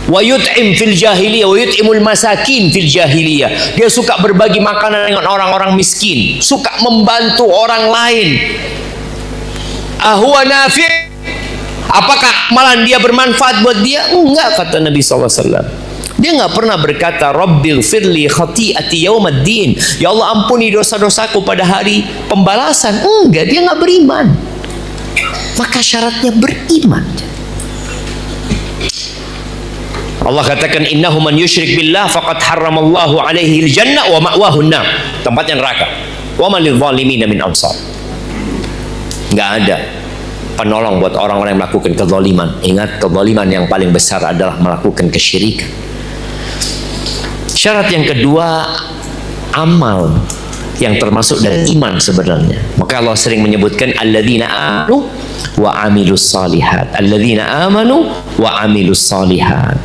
Wa yut'im fil jahiliyah wa yut'imul masakin fil jahiliyah. Dia suka berbagi makanan dengan orang-orang miskin, suka membantu orang lain. Ahwa nafi'? Apakah amalan dia bermanfaat buat dia? Enggak, kata Nabi sallallahu alaihi wasallam. Dia enggak pernah berkata Rabbil firli khati'ati yaumaddin, ya Allah ampuni dosa-dosaku pada hari pembalasan. Enggak, dia enggak beriman. Maka syaratnya beriman. Allah katakan innahu man yusyrik billah faqad harramallahu alaihi al-jannah wa ma'wahu an-nar. Tempatnya neraka. Wa man lidh-dhalimin min ansar. Enggak ada penolong buat orang-orang yang melakukan kezaliman. Ingat, kezaliman yang paling besar adalah melakukan kesyirikan. Syarat yang kedua, amal yang termasuk dari iman sebenarnya. Maka Allah sering menyebutkan alladzina amanu wa amilus salihat. Alladzina amanu wa amilus salihat.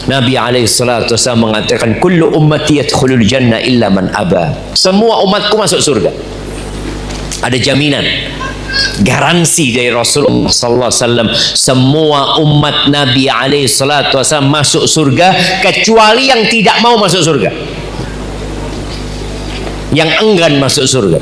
Nabi alaihissalatu wassalam mengatakan kullu ummati yadkhulul jannah illa man aba. Semua umatku masuk surga. Ada jaminan, garansi dari Rasulullah sallallahu alaihi wasallam, semua umat Nabi alaihissalatu wassalam masuk surga kecuali yang tidak mau masuk surga, yang enggan masuk surga.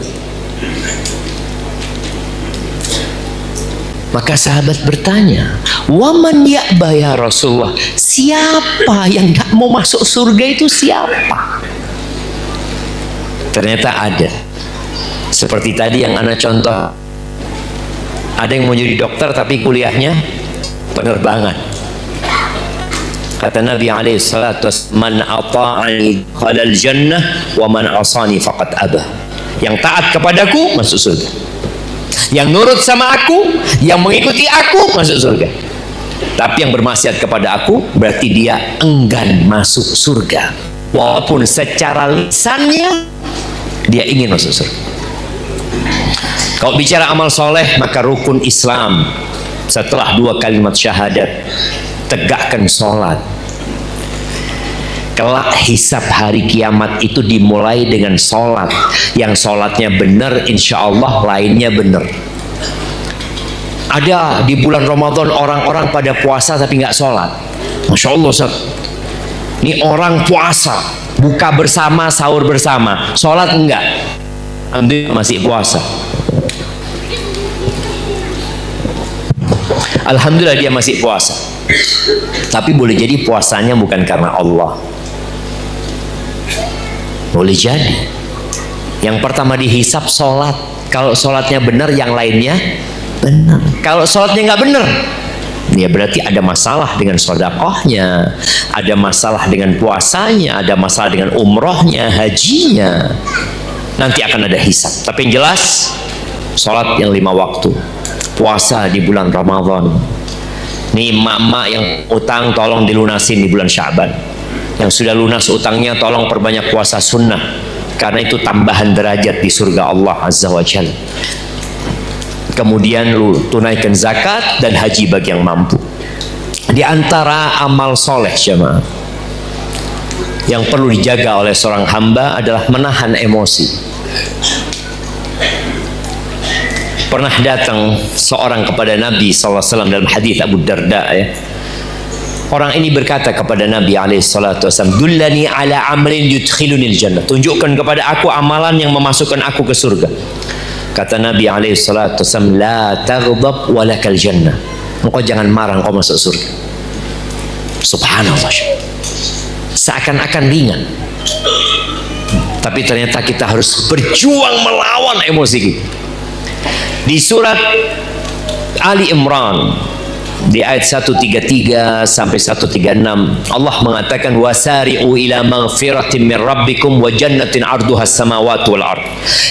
Maka sahabat bertanya, waman ya'ba ya Rasulullah, siapa yang gak mau masuk surga itu siapa? Ternyata ada. Seperti tadi yang ana contoh, ada yang mau jadi dokter tapi kuliahnya penerbangan. Kata Nabi alaihissalatu man ata'ani khalal jannah wa man asani faqad abah. Yang taat kepadaku masuk surga, yang nurut sama aku, yang mengikuti aku masuk surga. Tapi yang bermaksiat kepada aku berarti dia enggan masuk surga, walaupun secara lisannya dia ingin masuk surga. Kalau bicara amal soleh, maka rukun Islam setelah 2 kalimat syahadat, tegakkan sholat. Kelak hisab hari kiamat itu dimulai dengan sholat. Yang sholatnya benar, insya Allah lainnya benar. Ada di bulan Ramadan orang-orang pada puasa tapi nggak sholat. Masya Allah Ustaz, ini orang puasa, buka bersama, sahur bersama, sholat enggak, alhamdulillah masih puasa. Alhamdulillah dia masih puasa. Tapi boleh jadi puasanya bukan karena Allah. Boleh jadi. Yang pertama dihisap sholat. Kalau sholatnya benar, yang lainnya benar. Kalau sholatnya nggak benar, ya berarti ada masalah dengan sedekahnya, ada masalah dengan puasanya, ada masalah dengan umrohnya, hajinya. Nanti akan ada hisap. Tapi yang jelas, sholat yang 5 waktu, puasa di bulan Ramadan. Nih emak-emak yang utang tolong dilunasin di bulan Sya'ban. Yang sudah lunas utangnya tolong perbanyak puasa sunnah, karena itu tambahan derajat di surga Allah Azza wa Jalla. Kemudian lu tunaikan zakat dan haji bagi yang mampu. Di antara amal soleh jemaah yang perlu dijaga oleh seorang hamba adalah menahan emosi. Pernah datang seorang kepada Nabi SAW dalam hadis Abu Darda, ya. Orang ini berkata kepada Nabi SAW, "Dullani ala amalin yudkhilunil jannah." Tunjukkan kepada aku amalan yang memasukkan aku ke surga. Kata Nabi SAW, "La taghdab walakal jannah." Engkau jangan marah, engkau masuk surga. Subhanallah. Seakan-akan ringan, tapi ternyata kita harus berjuang melawan emosi kita. Di surat Ali Imran di ayat 133 sampai 136 Allah mengatakan, wasari'u ila maghfiratin min rabbikum wa jannatin 'arduha as-samawati wal ard.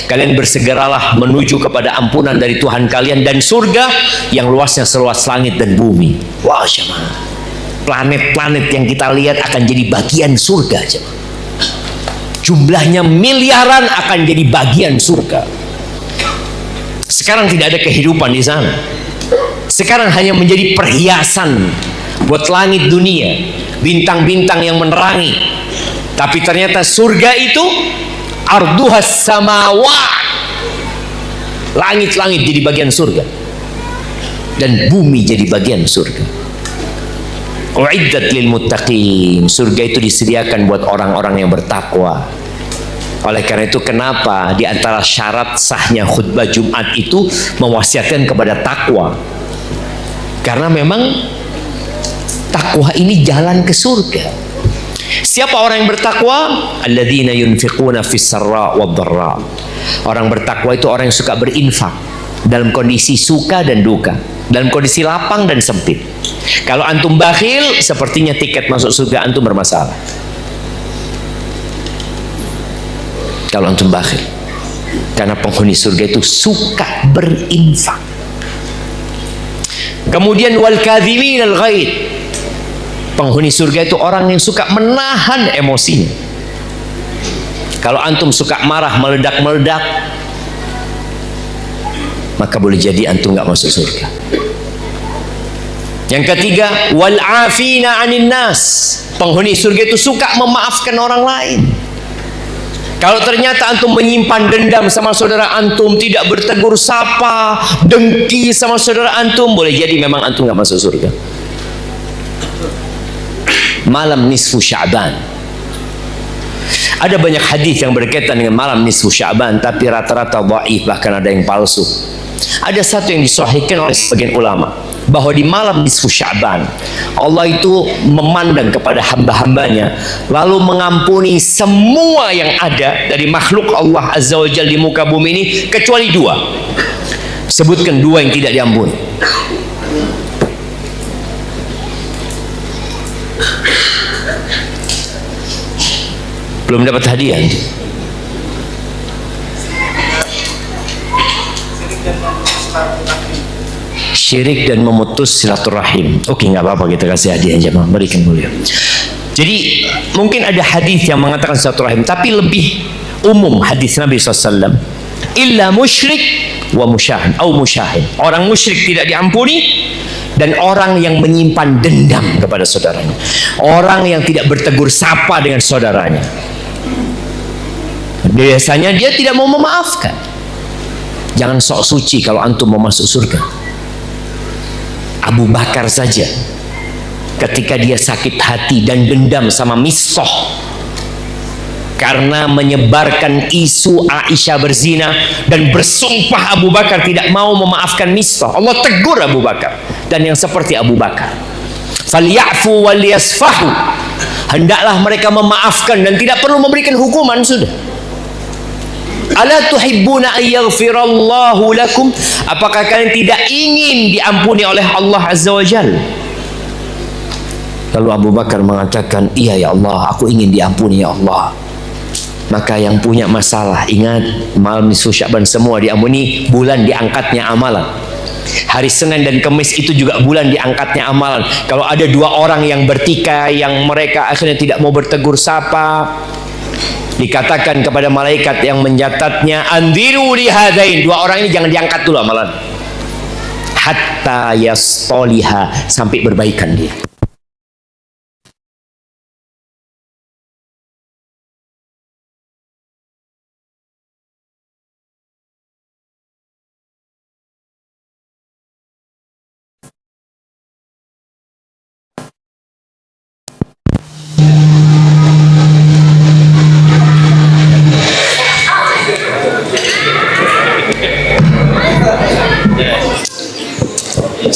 Kalian bersegeralah menuju kepada ampunan dari Tuhan kalian dan surga yang luasnya seluas langit dan bumi. Wah, jemaah, planet-planet yang kita lihat akan jadi bagian surga, jemaah. Jumlahnya miliaran akan jadi bagian surga. Sekarang tidak ada kehidupan di sana. Sekarang hanya menjadi perhiasan buat langit dunia, bintang-bintang yang menerangi. Tapi ternyata surga itu arduhas samawat. Langit-langit jadi bagian surga dan bumi jadi bagian surga. Uiddat lil muttaqin. Surga itu disediakan buat orang-orang yang bertakwa. Oleh karena itu, kenapa di antara syarat sahnya khutbah Jumat itu mewasiatkan kepada takwa? Karena memang takwa ini jalan ke surga. Siapa orang yang bertakwa? Alladzina yunfiquna fis sarra wad dharra. Orang bertakwa itu orang yang suka berinfak dalam kondisi suka dan duka, dalam kondisi lapang dan sempit. Kalau antum bakhil, sepertinya tiket masuk surga antum bermasalah. Kalau antum bakhil, karena penghuni surga itu suka berinfak. Kemudian wal kadhimin al ghaid. Penghuni surga itu orang yang suka menahan emosinya. Kalau antum suka marah meledak-meledak, maka boleh jadi antum nggak masuk surga. Yang ketiga, wal afina 'anin nas. Penghuni surga itu suka memaafkan orang lain. Kalau ternyata antum menyimpan dendam sama saudara antum, tidak bertegur sapa, dengki sama saudara antum, boleh jadi memang antum nggak masuk surga. Malam nisfu Sya'ban. Ada banyak hadis yang berkaitan dengan malam nisfu Sya'ban, tapi rata-rata dhaif, bahkan ada yang palsu. Ada satu yang disahihkan oleh sebagian ulama, bahwa di malam nisfu Sya'ban Allah itu memandang kepada hamba-hambanya, lalu mengampuni semua yang ada dari makhluk Allah Azza wa Jalla di muka bumi ini, kecuali dua. Sebutkan dua yang tidak diampuni. Belum dapat hadiah. Syirik dan memutus silaturahim. Oke, nggak apa-apa, kita kasih hadiah aja, berikan mulia. Jadi mungkin ada hadis yang mengatakan silaturahim, tapi lebih umum hadis Nabi SAW. Illa musyrik wa musyahin, atau musyahin. Orang musyrik tidak diampuni, dan orang yang menyimpan dendam kepada saudaranya, orang yang tidak bertegur sapa dengan saudaranya. Biasanya dia tidak mau memaafkan. Jangan sok suci kalau antum mau masuk surga. Abu Bakar saja ketika dia sakit hati dan dendam sama Mistah karena menyebarkan isu Aisyah berzina, dan bersumpah Abu Bakar tidak mau memaafkan Mistah, Allah tegur Abu Bakar. Dan yang seperti Abu Bakar, falyafu wal yasfahu, hendaklah mereka memaafkan dan tidak perlu memberikan hukuman. Sudah. Ala tuhibbuna ayyaghfirallahu lakum? Apakah kalian tidak ingin diampuni oleh Allah Azza wa Jalla? Lalu Abu Bakar mengatakan, iya ya Allah, aku ingin diampuni ya Allah. Maka yang punya masalah, ingat, malam nisfu Sya'ban semua diampuni, bulan diangkatnya amalan. Hari Senin dan Kamis itu juga bulan diangkatnya amalan. Kalau ada dua orang yang bertikai, yang mereka akhirnya tidak mau bertegur sapa, dikatakan kepada malaikat yang mencatatnya, andiru li hadain, dua orang ini jangan diangkat dulu amalan hatta yastoliha, sampai berbaikan dia.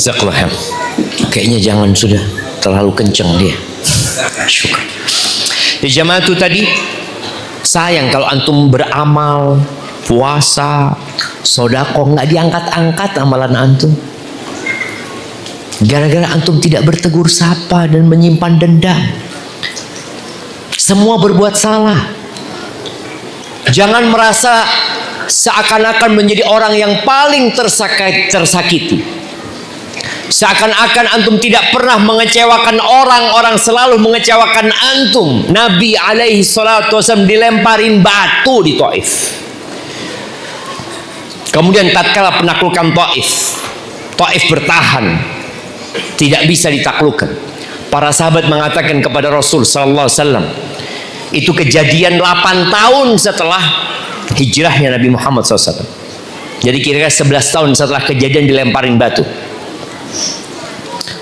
Jazakallah. Kayaknya jangan, sudah terlalu kenceng dia. Syukur. Ya jamaah itu tadi, sayang kalau antum beramal, puasa, sodako nggak diangkat-angkat amalan antum. Gara-gara antum tidak bertegur sapa dan menyimpan dendam. Semua berbuat salah. Jangan merasa seakan-akan menjadi orang yang paling tersakiti. Seakan-akan antum tidak pernah mengecewakan orang selalu mengecewakan antum. Nabi alaihi salatu wasallam dilemparin batu di Taif. Kemudian tatkala penaklukan Taif bertahan, tidak bisa ditaklukkan. Para sahabat mengatakan kepada Rasul sallallahu alaihi wasallam, itu kejadian 8 tahun setelah hijrahnya Nabi Muhammad SAW. Jadi kira-kira 11 tahun setelah kejadian dilemparin batu.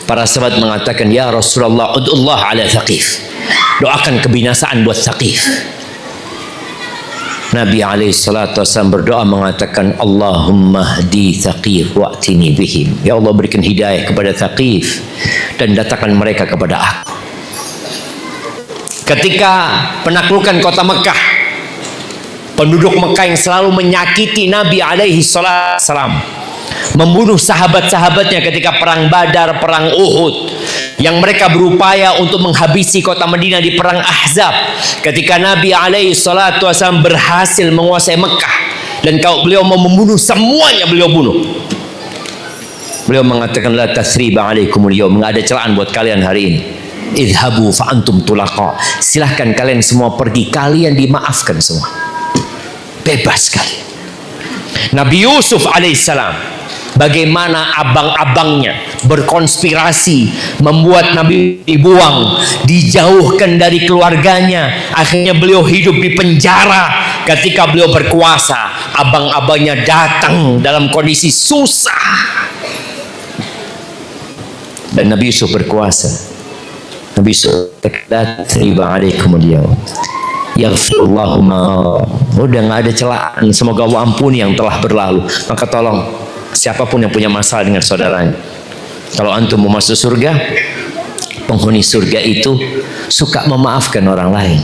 Para sahabat mengatakan, ya Rasulullah, ud'ullah ala Thaqif, doakan kebinasaan buat Thaqif. Nabi SAW berdoa mengatakan, Allahumma hdi Thaqif wa'tini bihim. Ya Allah, berikan hidayah kepada Thaqif dan datangkan mereka kepada aku. Ketika penaklukan kota Mekah, penduduk Mekah yang selalu menyakiti Nabi SAW, membunuh sahabat-sahabatnya ketika perang Badar, perang Uhud, yang mereka berupaya untuk menghabisi kota Madinah di perang Ahzab. Ketika Nabi SAW berhasil menguasai Mekah, dan kalau beliau mau membunuh semuanya, beliau bunuh. Beliau mengatakan, la tathriba alaikumul yawm, enggak ada celaan buat kalian hari ini. Idhabu fa antum tulaqa, silahkan kalian semua pergi, kalian dimaafkan semua, bebas sekali. Nabi Yusuf alaihissalam, bagaimana abang-abangnya berkonspirasi membuat Nabi dibuang, dijauhkan dari keluarganya. Akhirnya beliau hidup di penjara. Ketika beliau berkuasa, abang-abangnya datang dalam kondisi susah, dan Nabi Yusuf berkuasa. Nabi Yusuf la tathriba alaikumul yawm yaghfirullahu ma, udah nggak ada celaan, semoga Allah ampuni yang telah berlalu. Maka tolong siapapun yang punya masalah dengan saudaranya, kalau antum mau masuk surga, penghuni surga itu suka memaafkan orang lain.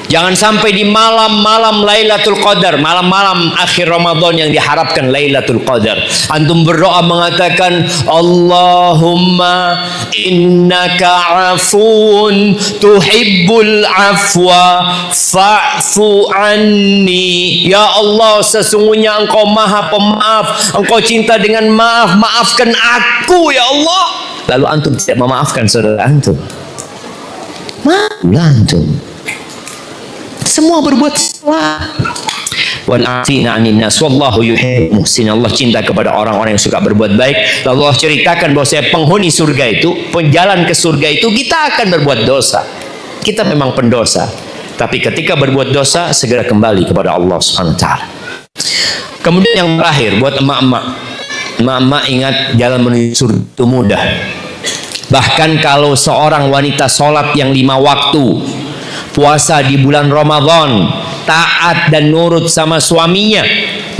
Jangan sampai di malam-malam Lailatul Qadar, malam-malam akhir Ramadan yang diharapkan Lailatul Qadar, antum berdoa mengatakan, Allahumma innaka afuun tuhibbul afwa fa'fu anni. Ya Allah, sesungguhnya engkau maha pemaaf, engkau cinta dengan maaf, maafkan aku ya Allah. Lalu antum tidak memaafkan saudara antum. Maaflah antum. Semua berbuat salah. Wal afina 'anil nas wallahu yuhibbul muhsin. Allah cinta kepada orang-orang yang suka berbuat baik. Lalu Allah ceritakan bahwa saya penghuni surga itu, penjalan ke surga itu, kita akan berbuat dosa. Kita memang pendosa, tapi ketika berbuat dosa segera kembali kepada Allah Subhanahu wa taala. Kemudian yang terakhir buat emak-emak. Emak-emak ingat, jalan menuju surga itu mudah. Bahkan kalau seorang wanita sholat yang 5 waktu, puasa di bulan Ramadan, taat dan nurut sama suaminya,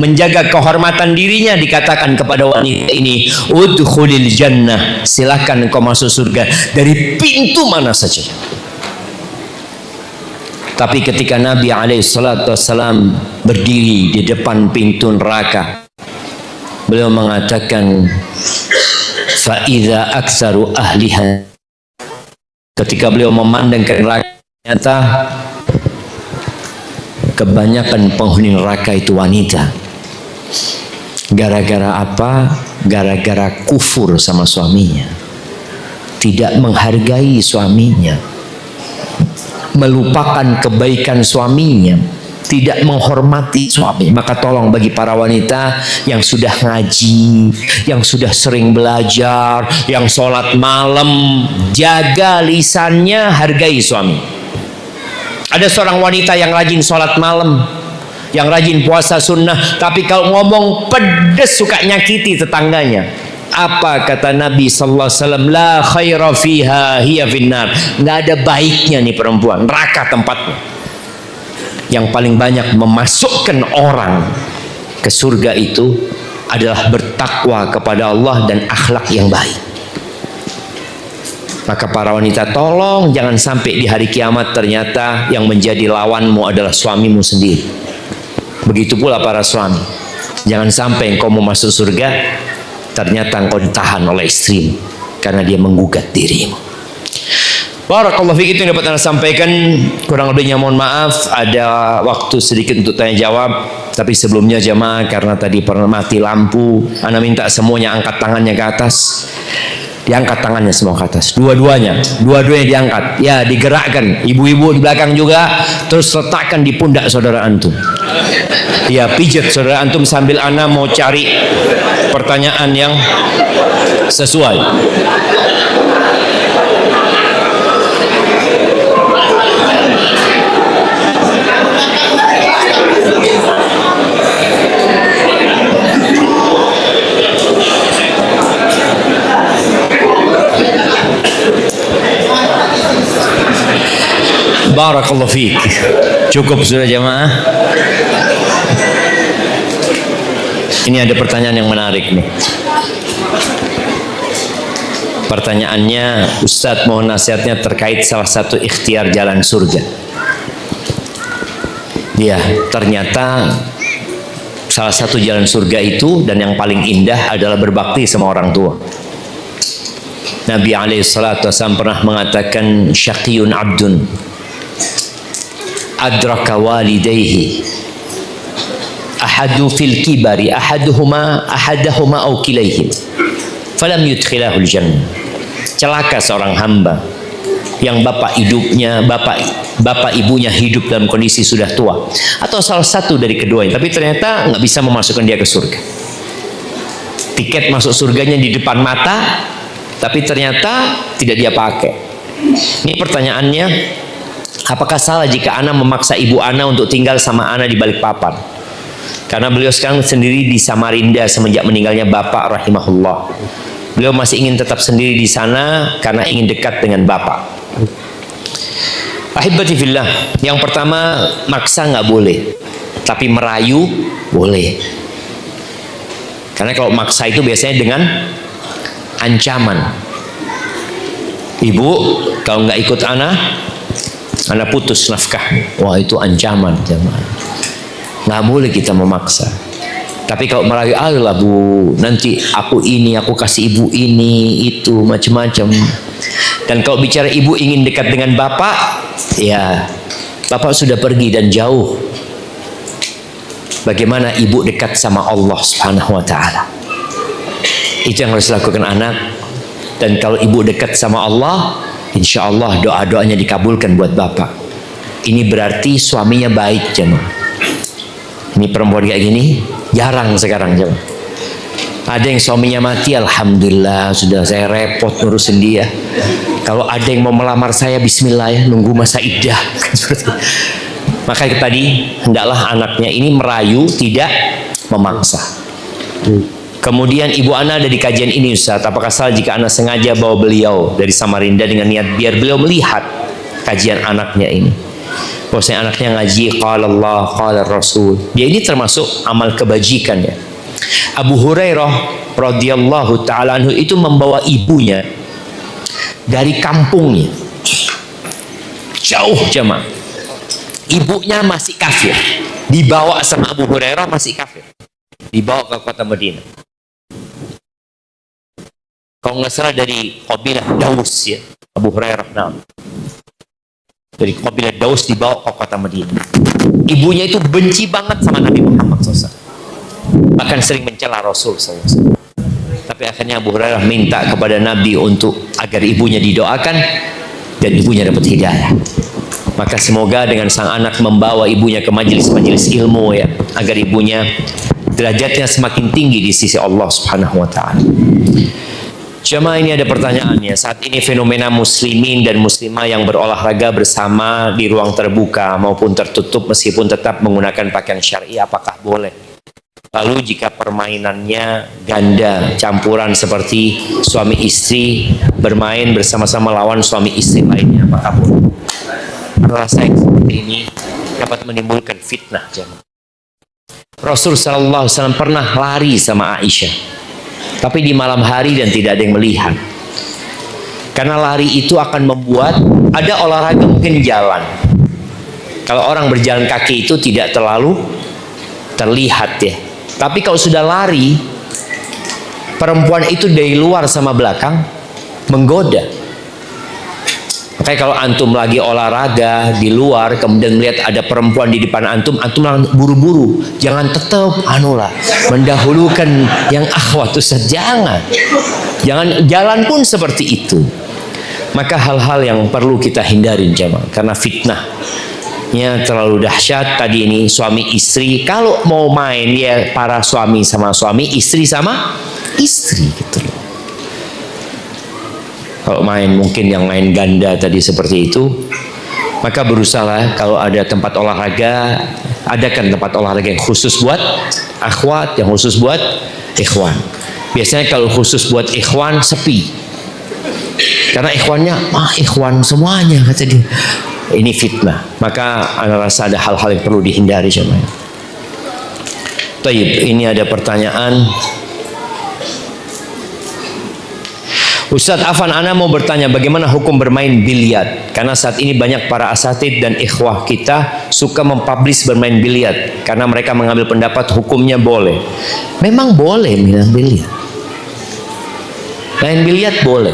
menjaga kehormatan dirinya, dikatakan kepada wanita ini, udkhulil jannah, silakan engkau masuk surga dari pintu mana saja. Tapi ketika Nabi SAW berdiri di depan pintu neraka, beliau mengatakan, fa idza aktsaru ahliha, ketika beliau memandang ke neraka, ternyata kebanyakan penghuni neraka itu wanita. Gara-gara apa? Gara-gara kufur sama suaminya, tidak menghargai suaminya, melupakan kebaikan suaminya, tidak menghormati suami. Maka tolong bagi para wanita yang sudah ngaji, yang sudah sering belajar, yang sholat malam, jaga lisannya, hargai suami. Ada seorang wanita yang rajin sholat malam, yang rajin puasa sunnah, tapi kalau ngomong pedes suka nyakiti tetangganya. Apa kata Nabi sallallahu alaihi wasallam? La khaira fiha hiya finnar. Nggak ada baiknya nih perempuan, neraka tempatnya. Yang paling banyak memasukkan orang ke surga itu adalah bertakwa kepada Allah dan akhlak yang baik. Maka para wanita, tolong jangan sampai di hari kiamat ternyata yang menjadi lawanmu adalah suamimu sendiri. Begitu pula para suami, jangan sampai engkau mau masuk surga ternyata engkau ditahan oleh istrimu karena dia menggugat dirimu. Barakallahu fiik, itu yang dapat Anda sampaikan. Kurang lebihnya mohon maaf. Ada waktu sedikit untuk tanya jawab, tapi sebelumnya jemaah, karena tadi pernah mati lampu, Anda minta semuanya angkat tangannya ke atas. Diangkat tangannya semua ke atas, dua-duanya diangkat, ya, digerakkan. Ibu-ibu di belakang juga, terus letakkan di pundak saudara antum. Ya, pijat saudara antum sambil Anda mau cari pertanyaan yang sesuai. Barakallahu fiik. Cukup sudah jemaah. Ini ada pertanyaan yang menarik nih. Pertanyaannya, Ustadz mohon nasihatnya terkait salah satu ikhtiar jalan surga. Ya, ternyata salah satu jalan surga itu dan yang paling indah adalah berbakti sama orang tua. Nabi SAW pernah mengatakan, syaqiyun abdun adraka walidayhi ahadu fil kibari ahadahuma au kilayhim falam yudkhilahul jannah. Celaka seorang hamba yang bapak ibunya hidup dalam kondisi sudah tua atau salah satu dari keduanya, tapi ternyata nggak bisa memasukkan dia ke surga. Tiket masuk surganya di depan mata, tapi ternyata tidak dia pakai. Ini pertanyaannya, apakah salah jika ana memaksa ibu ana untuk tinggal sama ana di Balikpapan? Karena beliau sekarang sendiri di Samarinda semenjak meninggalnya bapak rahimahullah. Beliau masih ingin tetap sendiri di sana karena ingin dekat dengan bapak. Ahibati fillah, yang pertama, maksa nggak boleh, tapi merayu boleh. Karena kalau maksa itu biasanya dengan ancaman. Ibu, kalau nggak ikut ana putus nafkah. Wah, itu ancaman jemaah. Nggak boleh kita memaksa. Tapi kalau merayu, ayolah bu, nanti aku kasih ibu ini, itu, macam-macam. Dan kalau bicara ibu ingin dekat dengan bapak, ya, bapak sudah pergi dan jauh. Bagaimana ibu dekat sama Allah Subhanahu wa ta'ala? Itu yang harus dilakukan anak. Dan kalau ibu dekat sama Allah, insya Allah doa-doanya dikabulkan buat bapak. Ini berarti suaminya baik jemaah. Ini perempuan kayak gini jarang sekarang jemaah. Ada yang suaminya mati, alhamdulillah, sudah saya repot ngurusin dia. Kalau ada yang mau melamar saya, bismillah ya, nunggu masa iddah. Maka tadi hendaklah anaknya ini merayu, tidak memaksa. Kemudian ibu ana ada di kajian ini, Ustaz, apakah salah jika ana sengaja bawa beliau dari Samarinda dengan niat biar beliau melihat kajian anaknya ini? Bahwasanya anaknya ngaji qala Allah qala Rasul. Dia ini termasuk amal kebajikan ya. Abu Hurairah radhiyallahu taala anhu itu membawa ibunya dari kampungnya. Jauh jemaah. Ibunya masih kafir. Dibawa sama Abu Hurairah masih kafir. Dibawa ke kota Madinah. Kalau nggak salah dari kabilah Daus ya, Abu Hurairah. Nah, dari kabilah Daus dibawa ke kota Madinah. Ibunya itu benci banget sama Nabi Muhammad SAW. Bahkan sering mencela Rasul SAW. Tapi akhirnya Abu Hurairah minta kepada Nabi untuk agar ibunya didoakan dan ibunya dapat hidayah. Maka semoga dengan sang anak membawa ibunya ke majelis-majelis ilmu ya, agar ibunya derajatnya semakin tinggi di sisi Allah Subhanahu wa taala. Jemaah, ini ada pertanyaannya. Saat ini fenomena muslimin dan muslimah yang berolahraga bersama di ruang terbuka maupun tertutup meskipun tetap menggunakan pakaian syar'i, apakah boleh? Lalu jika permainannya ganda, campuran seperti suami istri bermain bersama-sama lawan suami istri lainnya, apakah boleh? Rasa yang seperti ini dapat menimbulkan fitnah jemaah. Rasul sallallahu alaihi wasallam pernah lari sama Aisyah, tapi di malam hari dan tidak ada yang melihat. Karena lari itu akan membuat ada olahraga mungkin jalan. Kalau orang berjalan kaki itu tidak terlalu terlihat ya. Tapi kalau sudah lari, perempuan itu dari luar sama belakang menggoda. Makanya kalau antum lagi olahraga di luar, kemudian melihat ada perempuan di depan antum, antum buru-buru, jangan tetap mendahulukan yang akhwat, Ustaz, jangan jalan pun seperti itu. Maka hal-hal yang perlu kita hindarin jemaah, karena fitnahnya terlalu dahsyat. Tadi ini suami istri, kalau mau main ya para suami sama suami, istri sama istri gitu loh. Kalau main mungkin yang main ganda tadi seperti itu, maka berusaha kalau ada tempat olahraga, adakan tempat olahraga yang khusus buat akhwat, yang khusus buat ikhwan. Biasanya kalau khusus buat ikhwan sepi, karena ikhwannya ikhwan semuanya kata dia. Ini fitnah. Maka ana rasa ada hal-hal yang perlu dihindari jemaah. Baik, ini ada pertanyaan. Ustadz Afan, ana mau bertanya bagaimana hukum bermain biliar? Karena saat ini banyak para asatid dan ikhwah kita suka mempublish bermain biliar karena mereka mengambil pendapat hukumnya boleh. Memang boleh main biliar. Main biliar boleh.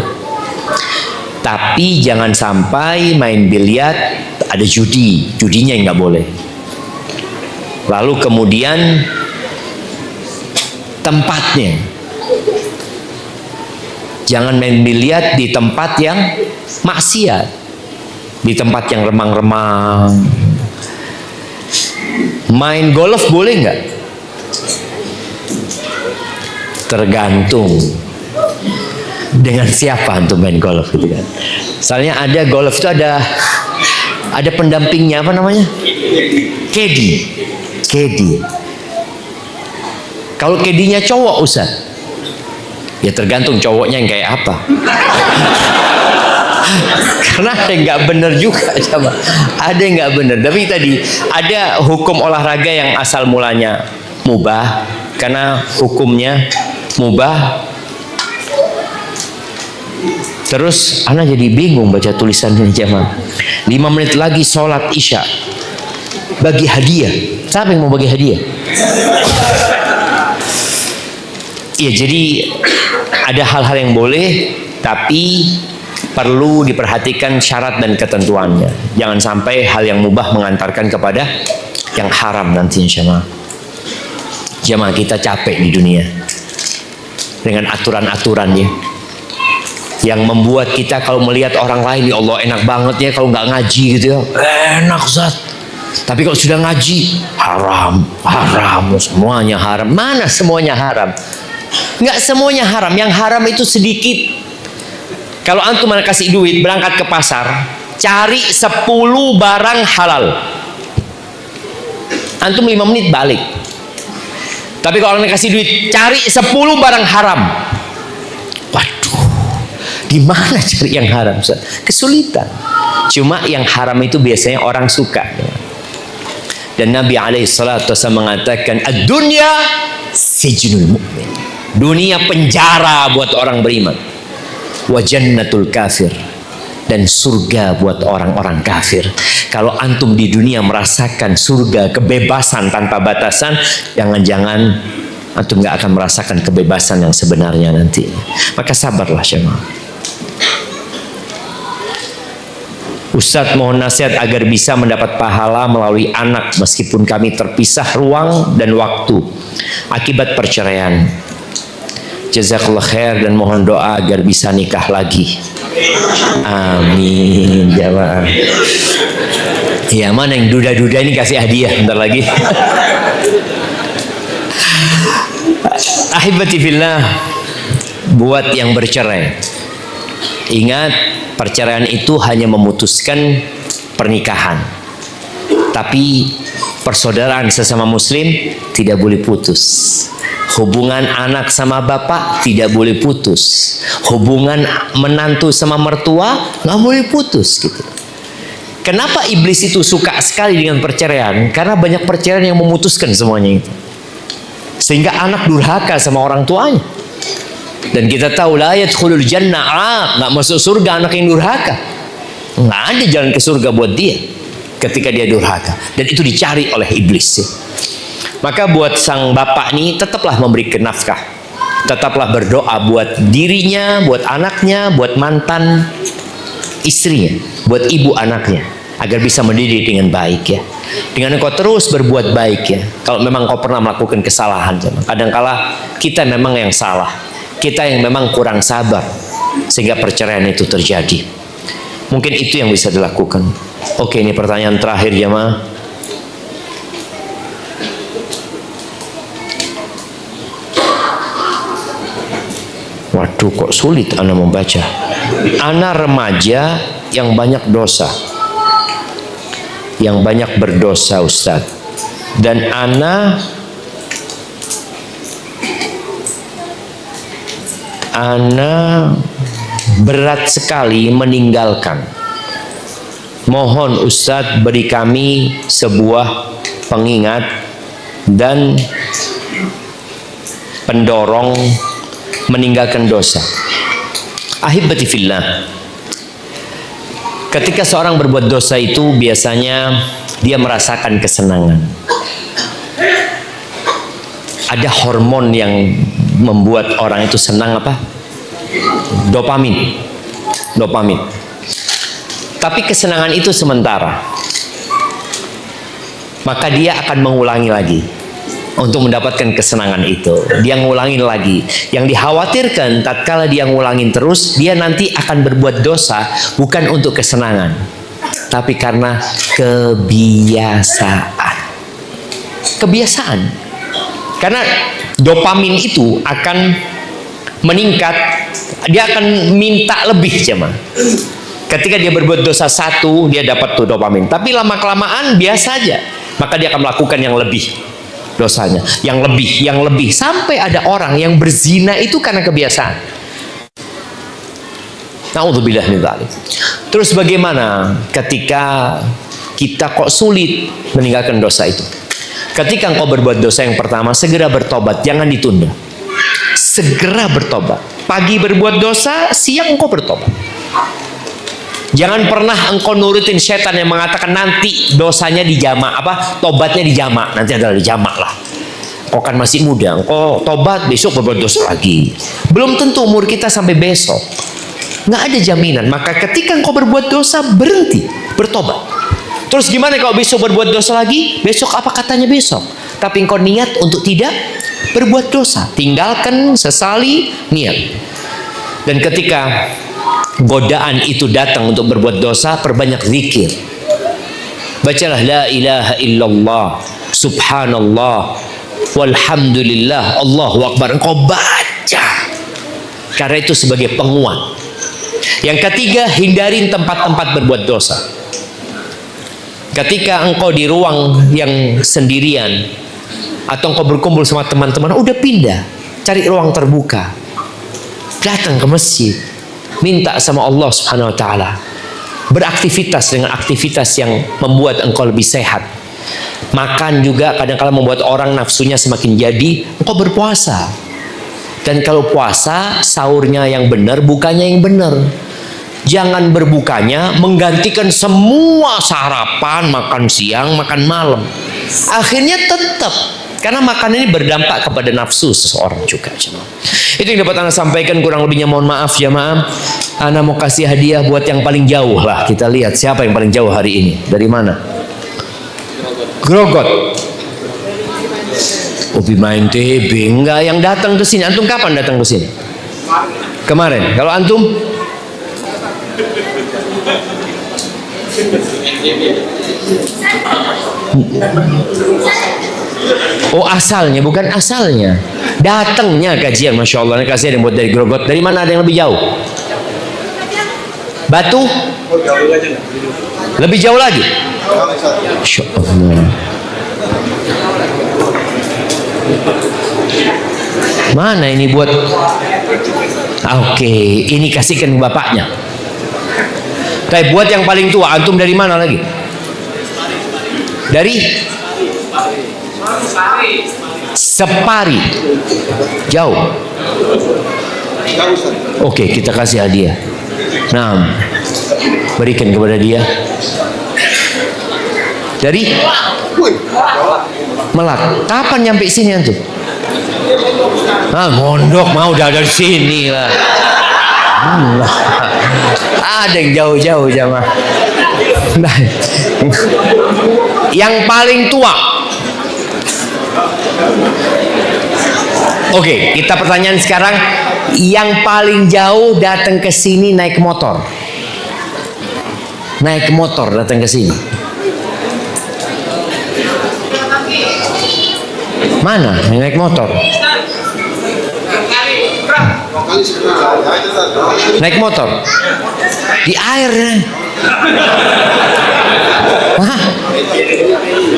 Tapi jangan sampai main biliar ada judinya yang nggak boleh. Lalu kemudian tempatnya. Jangan main biliar di tempat yang maksiat, di tempat yang remang-remang. Main golf boleh nggak? Tergantung dengan siapa untuk main golf gitu kan. Soalnya ada golf itu ada pendampingnya, apa namanya? Caddy. Kalau caddy-nya cowok, Ustaz, ya tergantung cowoknya yang kayak apa. Karena ada yang nggak bener juga, coba. Ada yang nggak bener. Tapi tadi ada hukum olahraga yang asal mulanya mubah, karena hukumnya mubah. Terus ana jadi bingung baca tulisan ini jemaah. 5 menit lagi sholat isya, bagi hadiah. Siapa yang mau bagi hadiah? Iya, jadi ada hal-hal yang boleh, tapi perlu diperhatikan syarat dan ketentuannya. Jangan sampai hal yang mubah mengantarkan kepada yang haram nantinya jemaah. Jemaah kita capek di dunia dengan aturan-aturannya yang membuat kita kalau melihat orang lain, ya Allah enak banget ya kalau nggak ngaji gitu ya, enak Ustaz. Tapi kalau sudah ngaji, haram, semuanya haram. Mana semuanya haram? Nggak semuanya haram. Yang haram itu sedikit. Kalau antum mana kasih duit berangkat ke pasar, cari 10 barang halal, antum 5 menit balik. Tapi kalau orang kasih duit cari 10 barang haram, waduh, gimana cari yang haram? Kesulitan. Cuma yang haram itu biasanya orang suka. Dan Nabi alaihissalatu wasallam mengatakan, ad-dunya sijnul mu'min. Dunia penjara buat orang beriman. Wa jannatul kafir. Dan surga buat orang-orang kafir. Kalau antum di dunia merasakan surga, kebebasan tanpa batasan, jangan-jangan antum gak akan merasakan kebebasan yang sebenarnya nanti. Maka sabarlah jemaah. Ustadz mohon nasihat agar bisa mendapat pahala melalui anak meskipun kami terpisah ruang dan waktu akibat perceraian. Jazakallah khair dan mohon doa agar bisa nikah lagi. Amin jamaah. Ya, mana yang duda-duda ini kasih hadiah bentar lagi. Ahibati fillah, buat yang bercerai, ingat perceraian itu hanya memutuskan pernikahan, tapi persaudaraan sesama muslim tidak boleh putus. Hubungan anak sama bapak tidak boleh putus. Hubungan menantu sama mertua nggak boleh putus gitu. Kenapa iblis itu suka sekali dengan perceraian? Karena banyak perceraian yang memutuskan semuanya itu. sehingga anak durhaka sama orang tuanya. Dan kita tahu la yadkhulul jannah, nggak masuk surga anak yang durhaka. Nggak ada jalan ke surga buat dia ketika dia durhaka, dan itu dicari oleh iblis ya. Maka buat sang bapak ini tetaplah memberikan nafkah, tetaplah berdoa buat dirinya, buat anaknya, buat mantan istrinya, buat ibu anaknya, agar bisa mendidik dengan baik ya. Dengan engkau terus berbuat baik ya. Kalau memang kau pernah melakukan kesalahan, kadangkala kita memang yang salah, kita yang memang kurang sabar sehingga perceraian itu terjadi. Mungkin itu yang bisa dilakukan. Oke, ini pertanyaan terakhir jemaah. Waduh, kok sulit ana membaca. Ana remaja yang banyak dosa, yang banyak berdosa Ustaz. Dan ana berat sekali meninggalkan. Mohon Ustaz beri kami sebuah pengingat dan pendorong meninggalkan dosa. Ahibati fillah, ketika seorang berbuat dosa itu biasanya dia merasakan kesenangan. Ada hormon yang membuat orang itu senang, apa? Dopamin. Tapi kesenangan itu sementara. Maka dia akan mengulangi lagi untuk mendapatkan kesenangan itu. Dia ngulangin lagi. Yang dikhawatirkan tatkala dia ngulangin terus, dia nanti akan berbuat dosa bukan untuk kesenangan, tapi karena kebiasaan. Karena dopamin itu akan meningkat, dia akan minta lebih jemaah. Ketika dia berbuat dosa satu, dia dapat tuh dopamin. Tapi lama-kelamaan biasa aja, maka dia akan melakukan yang lebih dosanya, yang lebih, sampai ada orang yang berzina itu karena kebiasaan. Naudzubillah min dzalik. Terus bagaimana ketika kita kok sulit meninggalkan dosa itu? Ketika engkau berbuat dosa yang pertama, segera bertobat, jangan ditunda. Segera bertobat. Pagi berbuat dosa, siang engkau bertobat. Jangan pernah engkau nurutin setan yang mengatakan nanti dosanya dijamak, tobatnya dijamak, nanti adalah dijamak lah. Kau kan masih muda, engkau tobat besok berbuat dosa lagi. Belum tentu umur kita sampai besok. Nggak ada jaminan. Maka ketika engkau berbuat dosa, berhenti, bertobat. Terus gimana kalau besok berbuat dosa lagi? Besok apa katanya besok? Tapi engkau niat untuk tidak berbuat dosa. Tinggalkan, sesali, niat. Dan ketika godaan itu datang untuk berbuat dosa, perbanyak zikir. Bacalah la ilaha illallah, subhanallah, walhamdulillah, Allahu akbar. Engkau baca, karena itu sebagai penguat. Yang ketiga, hindarin tempat-tempat berbuat dosa. Ketika engkau di ruang yang sendirian atau engkau berkumpul sama teman-teman, udah pindah, cari ruang terbuka, datang ke masjid, minta sama Allah Subhanahu wa taala, beraktivitas dengan aktivitas yang membuat engkau lebih sehat. Makan juga kadang-kala membuat orang nafsunya semakin jadi. Engkau berpuasa, dan kalau puasa sahurnya yang benar, bukanya yang benar. Jangan berbukanya menggantikan semua sarapan, makan siang, makan malam. Akhirnya tetap, karena makan ini berdampak kepada nafsu seseorang juga. Itu yang dapat Anda sampaikan, kurang lebihnya mohon maaf jamaah. Anda mau kasih hadiah buat yang paling jauh lah. Kita lihat siapa yang paling jauh hari ini. Dari mana? Grogot. Ubi main TB. Enggak, yang datang ke sini. Antum kapan datang ke sini? Kemarin. Kalau antum? Oh, asalnya, bukan asalnya, datangnya kajian. Masya Allah, ini kajian yang buat dari Grogot. Dari mana ada yang lebih jauh? Batu? Lebih jauh lagi? Masya Allah. Mana ini buat? Oke, ini kasihkan bapaknya. Tapi buat yang paling tua, antum dari mana lagi? Dari Separi. Jauh. Oke, kita kasih hadiah. Nah, berikan kepada dia. Dari Melak. Kapan nyampe sini antum? Mondok mau udah dari sini lah. Ada yang jauh-jauh jamaah. Nah, yang paling tua. Oke, kita pertanyaan sekarang. Yang paling jauh datang ke sini naik motor. Naik motor datang ke sini. Mana yang naik motor? Naik motor di air. Hah?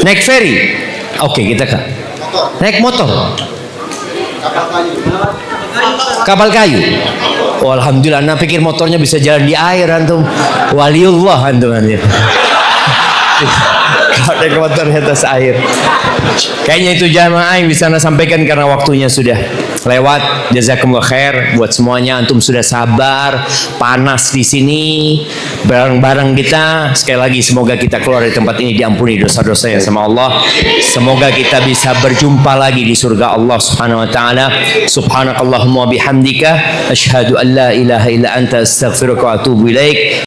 Naik ferry. Oke, kita kan naik motor. Kapal kayu. Oh, alhamdulillah. Nah, pikir motornya bisa jalan di air antum. Waliullah antum. Naik motor di atas air. Kayaknya itu jamaah yang bisa anda sampaikan karena waktunya sudah lewat. Jazakumullah khair buat semuanya. Antum sudah sabar, panas di sini, barang-barang kita. Sekali lagi semoga kita keluar dari tempat ini diampuni dosa-dosanya sama Allah. Semoga kita bisa berjumpa lagi di surga Allah Subhanahu wa taala. Subhanakallahumma bihamdika asyhadu an la ilaha illa anta astaghfiruka wa atubu ilaik.